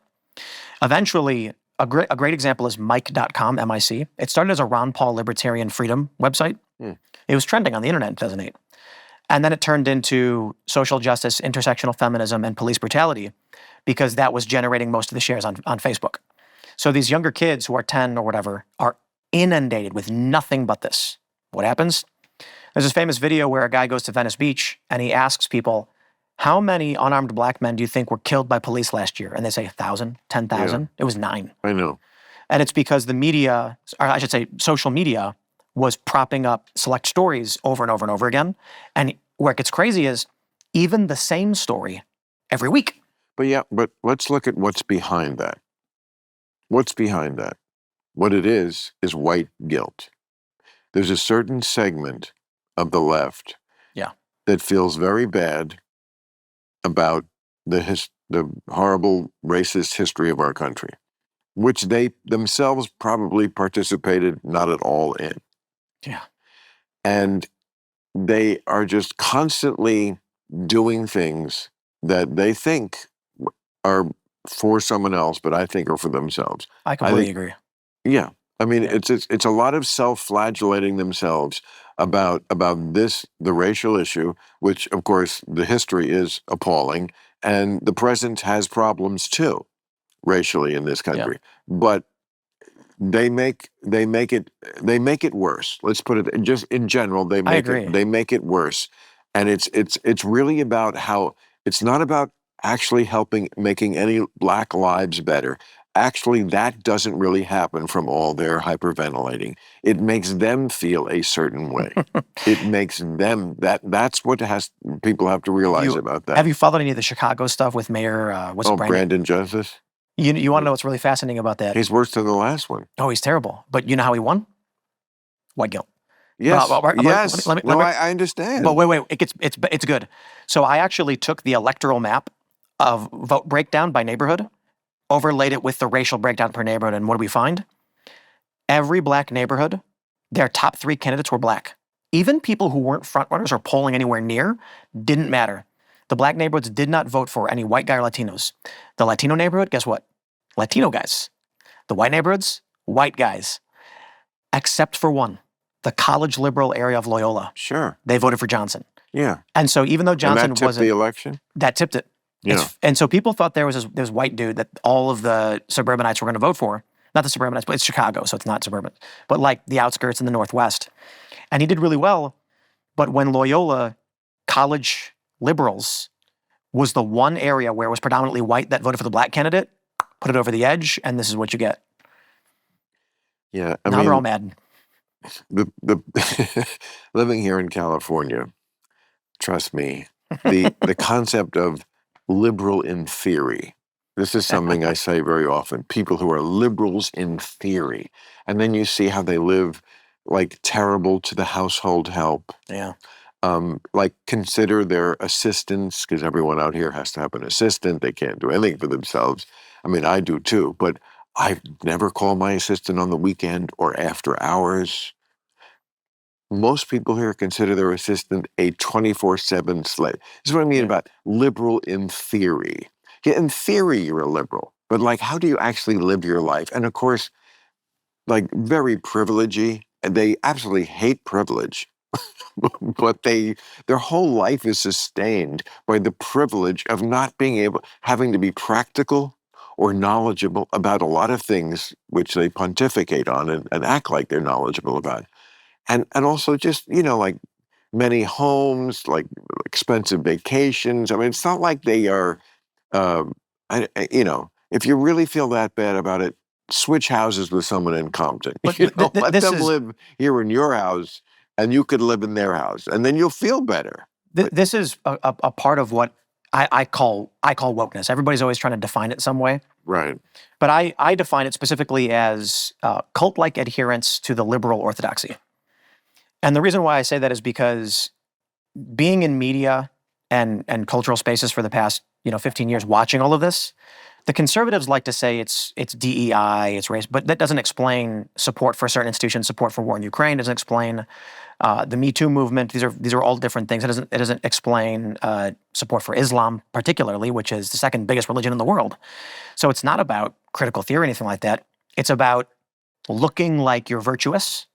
S2: Eventually, a great example is Mike.com, M-I-C. It started as a Ron Paul libertarian freedom website. It was trending on the internet in 2008. And then it turned into social justice, intersectional feminism, and police brutality because that was generating most of the shares on Facebook. So these younger kids who are 10 or whatever are inundated with nothing but this. What happens? There's this famous video where a guy goes to Venice Beach and he asks people, how many unarmed black men do you think were killed by police last year? And they say 1,000, 10,000. Yeah. It was 9.
S1: I know.
S2: And it's because the media, or I should say social media, was propping up select stories over and over and over again. And where it gets crazy is even the same story every week.
S1: But let's look at what's behind that. What's behind that? What it is white guilt. There's a certain segment of the left that feels very bad about the horrible racist history of our country, which they themselves probably participated not at all in.
S2: Yeah.
S1: And they are just constantly doing things that they think are for someone else, but I think are for themselves.
S2: I completely agree.
S1: Yeah. I mean, it's a lot of self-flagellating themselves about the racial issue, which, of course, the history is appalling, and the present has problems too, racially in this country. Yeah. But they make it worse. Let's put it just in general. They make it worse, and it's really about how it's not about actually making any black lives better. Actually, that doesn't really happen from all their hyperventilating. It makes them feel a certain way. It makes them that's what people have to realize about that.
S2: Have you followed any of the Chicago stuff with Mayor?
S1: Brandon Justice?
S2: You want to know what's really fascinating about that?
S1: He's worse than the last one.
S2: Oh, he's terrible. But you know how he won? White guilt.
S1: Yes. Yes. I understand.
S2: But wait. It's good. So I actually took the electoral map of vote breakdown by neighborhood, overlaid it with the racial breakdown per neighborhood, and what do we find? Every black neighborhood, their top 3 candidates were black. Even people who weren't frontrunners or polling anywhere near didn't matter. The black neighborhoods did not vote for any white guy or Latinos. The Latino neighborhood, guess what? Latino guys. The white neighborhoods, white guys. Except for one, the college liberal area of Loyola.
S1: Sure.
S2: They voted for Johnson.
S1: Yeah.
S2: And so even though Johnson wasn't...
S1: the election?
S2: That tipped it.
S1: Yeah.
S2: And so people thought there was this white dude that all of the suburbanites were going to vote for. Not the suburbanites, but it's Chicago, so it's not suburban. But like the outskirts in the Northwest. And he did really well. But when Loyola college liberals was the one area where it was predominantly white that voted for the black candidate, put it over the edge, and this is what you get.
S1: Yeah,
S2: Now they're all mad.
S1: The living here in California, trust me, the concept of liberal in theory. This is something I say very often. People who are liberals in theory, and then you see how they live, like terrible to the household help.
S2: Yeah.
S1: Like consider their assistants, because everyone out here has to have an assistant. They can't do anything for themselves. I mean, I do too, but I never call my assistant on the weekend or after hours. Most people here consider their assistant a 24/7 slave. This is what I mean about liberal in theory. Yeah, in theory, you're a liberal, but like, how do you actually live your life? And of course, like very privilegey, and they absolutely hate privilege, but their whole life is sustained by the privilege of not being able, having to be practical or knowledgeable about a lot of things which they pontificate on and act like they're knowledgeable about. And also just, like many homes, like expensive vacations. I mean, it's not like they are, um, if you really feel that bad about it, switch houses with someone in Compton.
S2: But
S1: Let
S2: this
S1: them
S2: is
S1: live here in your house, and you could live in their house, and then you'll feel better.
S2: this is a part of what I call wokeness. Everybody's always trying to define it some way.
S1: Right.
S2: But I define it specifically as cult-like adherence to the liberal orthodoxy. And the reason why I say that is because being in media and cultural spaces for the past 15 years, watching all of this, the conservatives like to say it's DEI, it's race, but that doesn't explain support for certain institutions, support for war in Ukraine, doesn't explain the Me Too movement. These are all different things. It doesn't explain support for Islam, particularly, which is the second biggest religion in the world. So it's not about critical theory or anything like that. It's about looking like you're virtuous.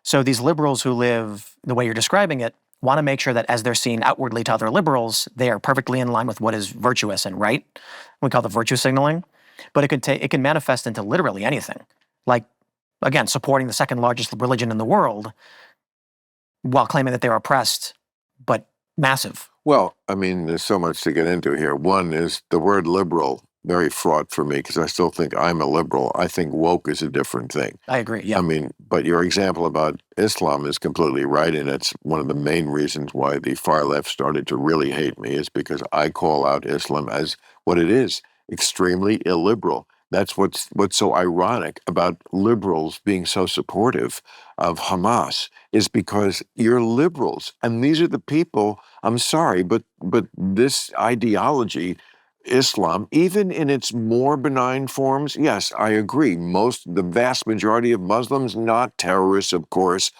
S2: So these liberals who live the way you're describing it want to make sure that as they're seen outwardly to other liberals, they are perfectly in line with what is virtuous and right. We call it virtue signaling. But it can manifest into literally anything. Like, again, supporting the second largest religion in the world while claiming that they're oppressed, but massive.
S1: Well, I mean, there's so much to get into here. One is the word liberal, very fraught for me because I still think I'm a liberal. I think woke is a different thing.
S2: I agree, yeah.
S1: I mean, but your example about Islam is completely right, and it's one of the main reasons why the far left started to really hate me is because I call out Islam as what it is, extremely illiberal. That's what's so ironic about liberals being so supportive of Hamas is because you're liberals, and these are the people. I'm sorry, but this ideology, Islam, even in its more benign forms, yes, I agree. The vast majority of Muslims, not terrorists, of course,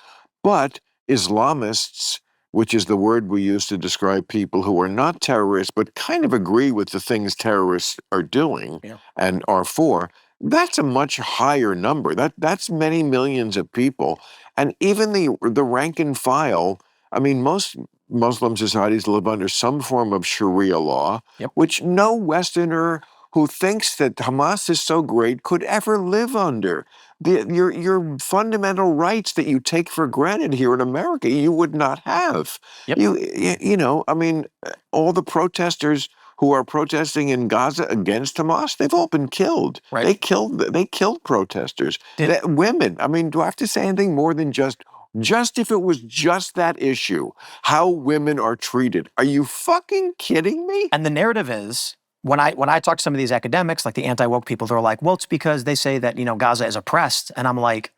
S1: but Islamists, which is the word we use to describe people who are not terrorists, but kind of agree with the things terrorists are doing and are for, that's a much higher number. That's many millions of people. And even the rank and file, I mean, most Muslim societies live under some form of Sharia law, which no Westerner who thinks that Hamas is so great could ever live under. Your fundamental rights that you take for granted here in America, you would not have. I mean, all the protesters who are protesting in Gaza against Hamas, they've all been killed.
S2: Right.
S1: They killed protesters. Women. I mean, do I have to say anything more than just if it was just that issue, how women are treated? Are you fucking kidding me?
S2: And the narrative is, when I talk to some of these academics, like the anti-woke people, they're like, well, it's because they say that, Gaza is oppressed. And I'm like,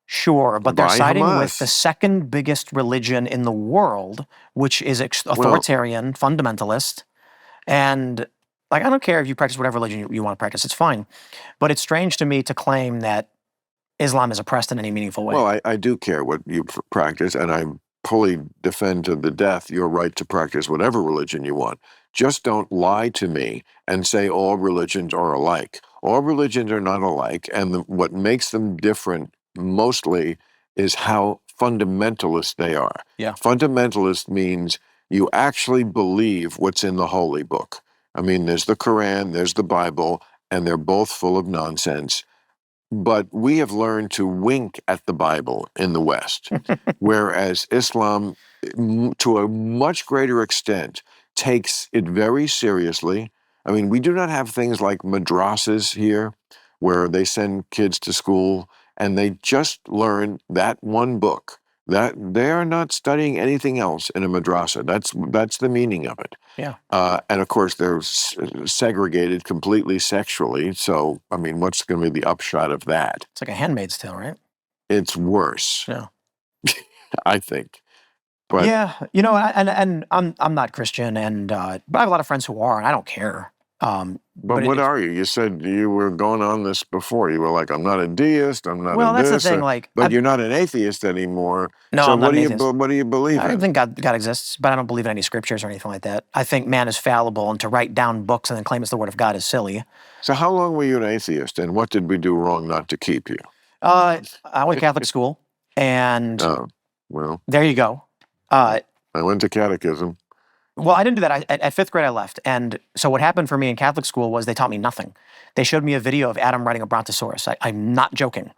S2: sure, but they're siding with the second biggest religion in the world, which is authoritarian, fundamentalist. And like, I don't care if you practice whatever religion you want to practice, it's fine. But it's strange to me to claim that Islam is oppressed in any meaningful way.
S1: Well, I do care what you practice, and I fully defend to the death your right to practice whatever religion you want. Just don't lie to me and say all religions are alike. All religions are not alike, and what makes them different mostly is how fundamentalist they are.
S2: Yeah.
S1: Fundamentalist means you actually believe what's in the holy book. I mean, there's the Quran, there's the Bible, and they're both full of nonsense. But we have learned to wink at the Bible in the West, whereas Islam, to a much greater extent, takes it very seriously. I mean, we do not have things like madrasas here, where they send kids to school and they just learn that one book. That they are not studying anything else in a madrasa. That's the meaning of it.
S2: Yeah.
S1: And of course, they're segregated completely sexually. So, I mean, what's going to be the upshot of that?
S2: It's like a Handmaid's Tale, right?
S1: It's worse,
S2: Yeah.
S1: I think. But
S2: Yeah, you know, and I'm not Christian, and but I have a lot of friends who are, and I don't care.
S1: but what are you? You said you were going on this before. You were like, I'm not a deist. I'm not
S2: well,
S1: a
S2: that's the
S1: this.
S2: thing. Like,
S1: But you're not an atheist anymore.
S2: no,
S1: So
S2: I'm not
S1: what
S2: an
S1: do you
S2: atheist.
S1: what do you believe
S2: I
S1: in?
S2: think God exists, but I don't believe in any scriptures or anything like that. I think man is fallible, and to write down books and then claim it's the word of God is silly.
S1: So how long were you an atheist, and what did we do wrong not to keep you?
S2: I went to Catholic school, and
S1: Oh, well,
S2: there you go.
S1: I went to catechism.
S2: Well, I didn't do that. At fifth grade, I left. And so what happened for me in Catholic school was they taught me nothing. They showed me a video of Adam riding a brontosaurus. I'm not joking.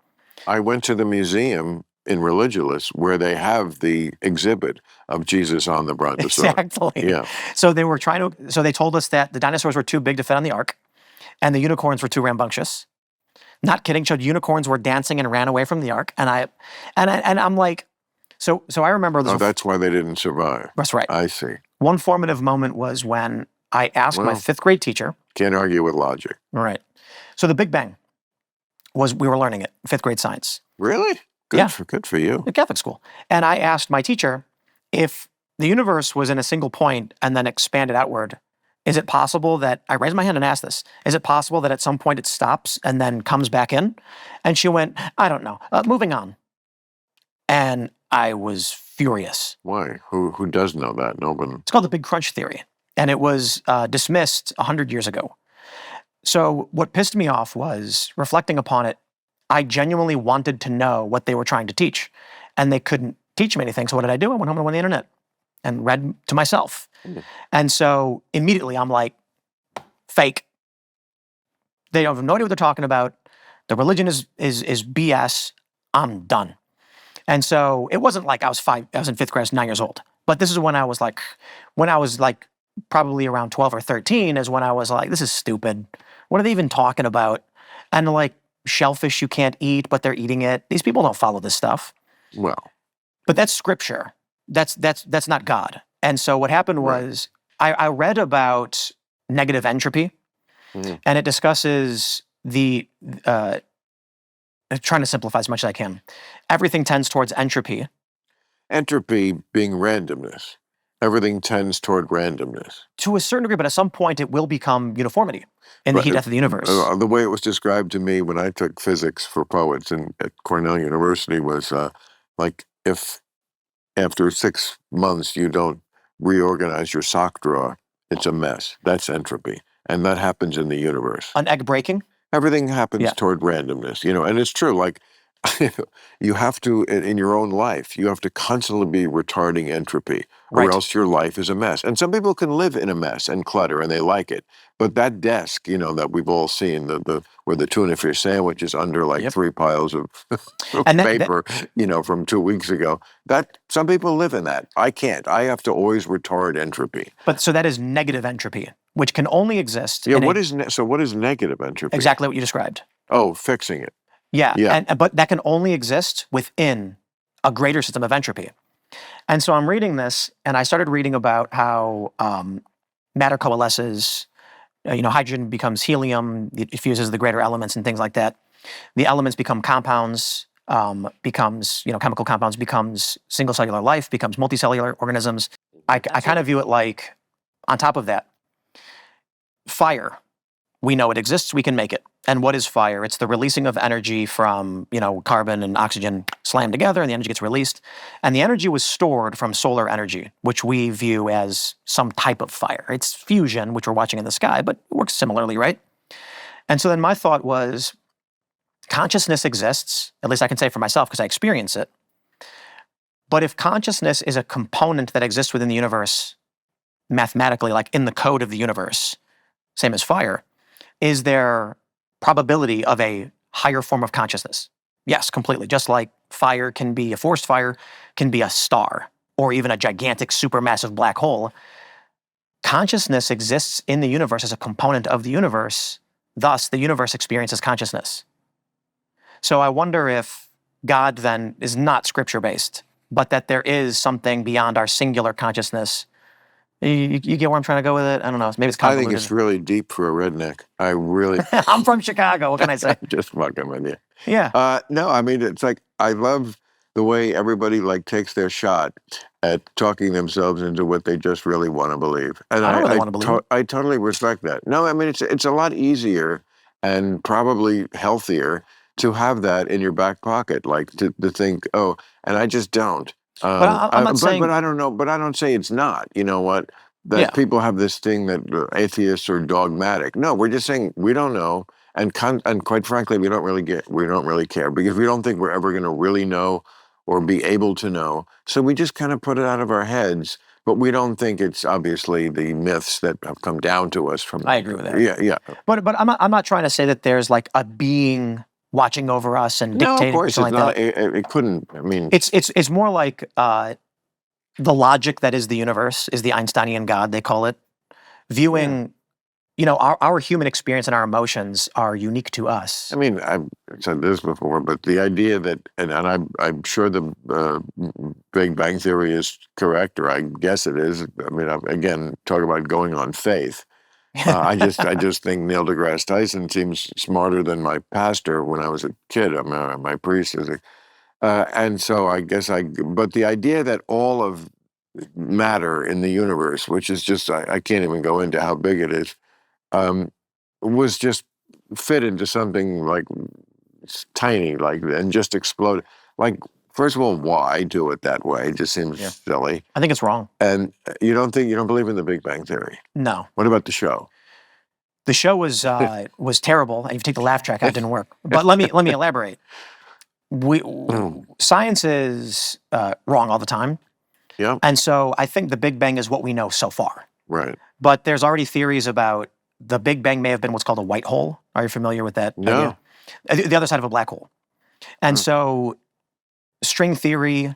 S1: I went to the museum in Religulous where they have the exhibit of Jesus on the brontosaurus.
S2: Exactly.
S1: Yeah.
S2: So they told us that the dinosaurs were too big to fit on the ark, and the unicorns were too rambunctious. Not kidding. Showed unicorns were dancing and ran away from the ark. And I'm like, so I remember this.
S1: Oh, that's why they didn't survive.
S2: That's right.
S1: I see.
S2: One formative moment was when I asked my fifth grade teacher.
S1: Can't argue with logic.
S2: Right. So the Big Bang we were learning it, fifth grade science.
S1: Really? Good,
S2: Yeah.
S1: good for you.
S2: In Catholic school. And I asked my teacher, if the universe was in a single point and then expanded outward, is it possible that, I raised my hand and asked this, is it possible that at some point it stops and then comes back in? And she went, I don't know, moving on. And I was furious.
S1: Why? Who does know that? No one.
S2: It's called the Big Crunch Theory. And it was dismissed 100 years ago. So what pissed me off was, reflecting upon it, I genuinely wanted to know what they were trying to teach. And they couldn't teach me anything. So what did I do? I went home and went on the internet and read to myself. And so immediately I'm like, fake. They have no idea what they're talking about. The religion is BS. I'm done. And so it wasn't like I was in fifth grade, I was 9 years old. But this is when I was like probably around 12 or 13 is when I was like, this is stupid. What are they even talking about? And like shellfish you can't eat, but they're eating it. These people don't follow this stuff.
S1: Well.
S2: But that's scripture. That's not God. And so what happened was I read about negative entropy, and it discusses trying to simplify as much as I can. Everything tends towards entropy.
S1: Entropy being randomness. Everything tends toward randomness.
S2: To a certain degree, but at some point it will become uniformity in the heat death of the universe.
S1: The way it was described to me when I took physics for poets at Cornell University was like if after 6 months you don't reorganize your sock drawer, it's a mess. That's entropy. And that happens in the universe.
S2: An egg breaking?
S1: Everything happens toward randomness, and it's true. Like you have to, in your own life, you have to constantly be retarding entropy or else your life is a mess. And some people can live in a mess and clutter and they like it. But that desk, that we've all seen, where the tuna fish sandwich is under like 3 piles of paper, from 2 weeks ago, that some people live in that. I can't. I have to always retard entropy.
S2: But so that is negative entropy, which can only exist.
S1: Yeah. What is negative entropy?
S2: Exactly what you described.
S1: Oh, fixing it.
S2: Yeah. But that can only exist within a greater system of entropy. And so I'm reading this, and I started reading about how matter coalesces. Hydrogen becomes helium, it fuses the greater elements and things like that. The elements become compounds, chemical compounds, becomes single cellular life, becomes multicellular organisms. I kind of view it like, on top of that, fire. We know it exists, we can make it. And what is fire? It's the releasing of energy from, carbon and oxygen slammed together, and the energy gets released. And the energy was stored from solar energy, which we view as some type of fire. It's fusion, which we're watching in the sky, but it works similarly, right? And so then my thought was, consciousness exists, at least I can say for myself because I experience it. But if consciousness is a component that exists within the universe mathematically, like in the code of the universe, same as fire, is there probability of a higher form of consciousness. Yes, completely. Just like fire can be a forest fire, can be a star, or even a gigantic supermassive black hole. Consciousness exists in the universe as a component of the universe. Thus, the universe experiences consciousness. So I wonder if God then is not scripture-based, but that there is something beyond our singular consciousness. You get where I'm trying to go with it? I don't know. Maybe it's
S1: I
S2: convoluted.
S1: think it's really deep for a redneck. I really.
S2: I'm from Chicago. What can I say?
S1: Just fucking with you.
S2: Yeah.
S1: No, I mean, it's like, I love the way everybody like takes their shot at talking themselves into what they just really want to believe. And
S2: I don't really want to believe it.
S1: I totally respect that. No, I mean, it's a lot easier and probably healthier to have that in your back pocket, like to think, oh, and I just don't.
S2: But I'm not saying.
S1: But I don't know. But I don't say it's not. You know what? That
S2: Yeah.
S1: people have this thing that atheists are dogmatic. No, we're just saying we don't know, and quite frankly, we don't really care because we don't think we're ever going to really know or be able to know. So we just kind of put it out of our heads. But we don't think it's obviously the myths that have come down to us from.
S2: I agree with that.
S1: Yeah.
S2: But I'm not trying to say that there's like a being watching over us and
S1: No,
S2: dictating
S1: of course
S2: something
S1: it's
S2: like
S1: not.
S2: that.
S1: It couldn't. I mean,
S2: It's more like the logic that is the universe is the Einsteinian God, they call it. Viewing, our human experience and our emotions are unique to us.
S1: I mean, I've said this before, but the idea that, and I'm sure the Big Bang Theory is correct, or I guess it is. I mean, again, talk about going on faith. I just think Neil deGrasse Tyson seems smarter than my pastor when I was a kid. My priest is and so I guess but the idea that all of matter in the universe, which is just, I can't even go into how big it is, was just fit into something like tiny, like, and just explode. Like, first of all, why do it that way? It just seems silly.
S2: I think it's wrong.
S1: And you don't believe in the Big Bang Theory?
S2: No.
S1: What about the show?
S2: The show was terrible, and if you take the laugh track out, it didn't work. But let me elaborate. Science is wrong all the time.
S1: Yeah.
S2: And so I think the Big Bang is what we know so far.
S1: Right.
S2: But there's already theories about the Big Bang may have been what's called a white hole. Are you familiar with that
S1: No.
S2: idea? The other side of a black hole. And so string theory,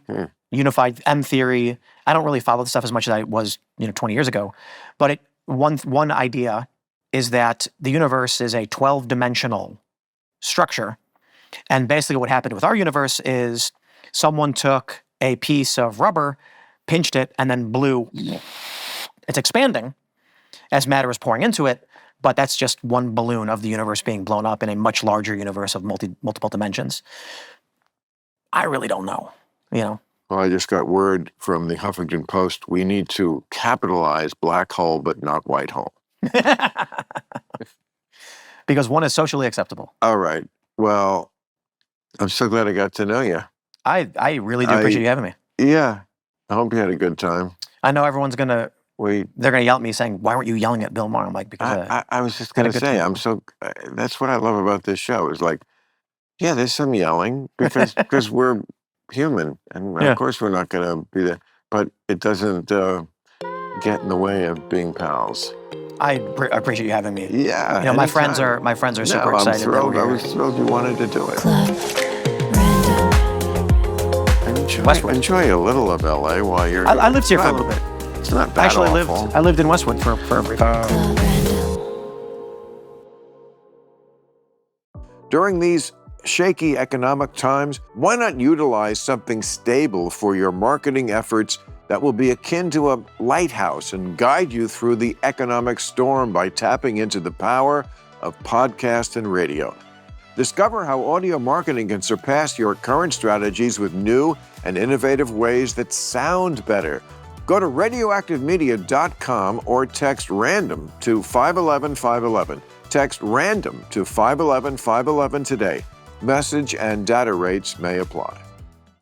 S2: unified M theory, I don't really follow the stuff as much as I was 20 years ago. But one idea is that the universe is a 12-dimensional structure. And basically what happened with our universe is someone took a piece of rubber, pinched it, and then blew. It's expanding as matter is pouring into it, but that's just one balloon of the universe being blown up in a much larger universe of multiple dimensions. I really don't know,
S1: Well, I just got word from the Huffington Post, we need to capitalize black hole, but not white hole.
S2: Because one is socially acceptable.
S1: All right. Well, I'm so glad I got to know you.
S2: I really do appreciate you having me.
S1: Yeah. I hope you had a good time.
S2: I know everyone's they're gonna yell at me saying, "Why weren't you yelling at Bill Maher?" I'm like, because
S1: I was just gonna say, that's what I love about this show is like, yeah, there's some yelling because we're human, and of course we're not gonna be there, but it doesn't get in the way of being pals.
S2: I appreciate you having me.
S1: Yeah.
S2: My friends are super excited.
S1: I'm thrilled. I was thrilled you wanted to do it.
S2: Westwood.
S1: Enjoy a little of LA while you're.
S2: I lived here for a little bit.
S1: It's not that awful.
S2: I lived in Westwood for a brief time.
S1: During these shaky economic times, why not utilize something stable for your marketing efforts that will be akin to a lighthouse and guide you through the economic storm by tapping into the power of podcast and radio? Discover how audio marketing can surpass your current strategies with new and innovative ways that sound better. Go to radioactivemedia.com or text RANDOM to 511-511. Text RANDOM to 511-511 today. Message and data rates may apply.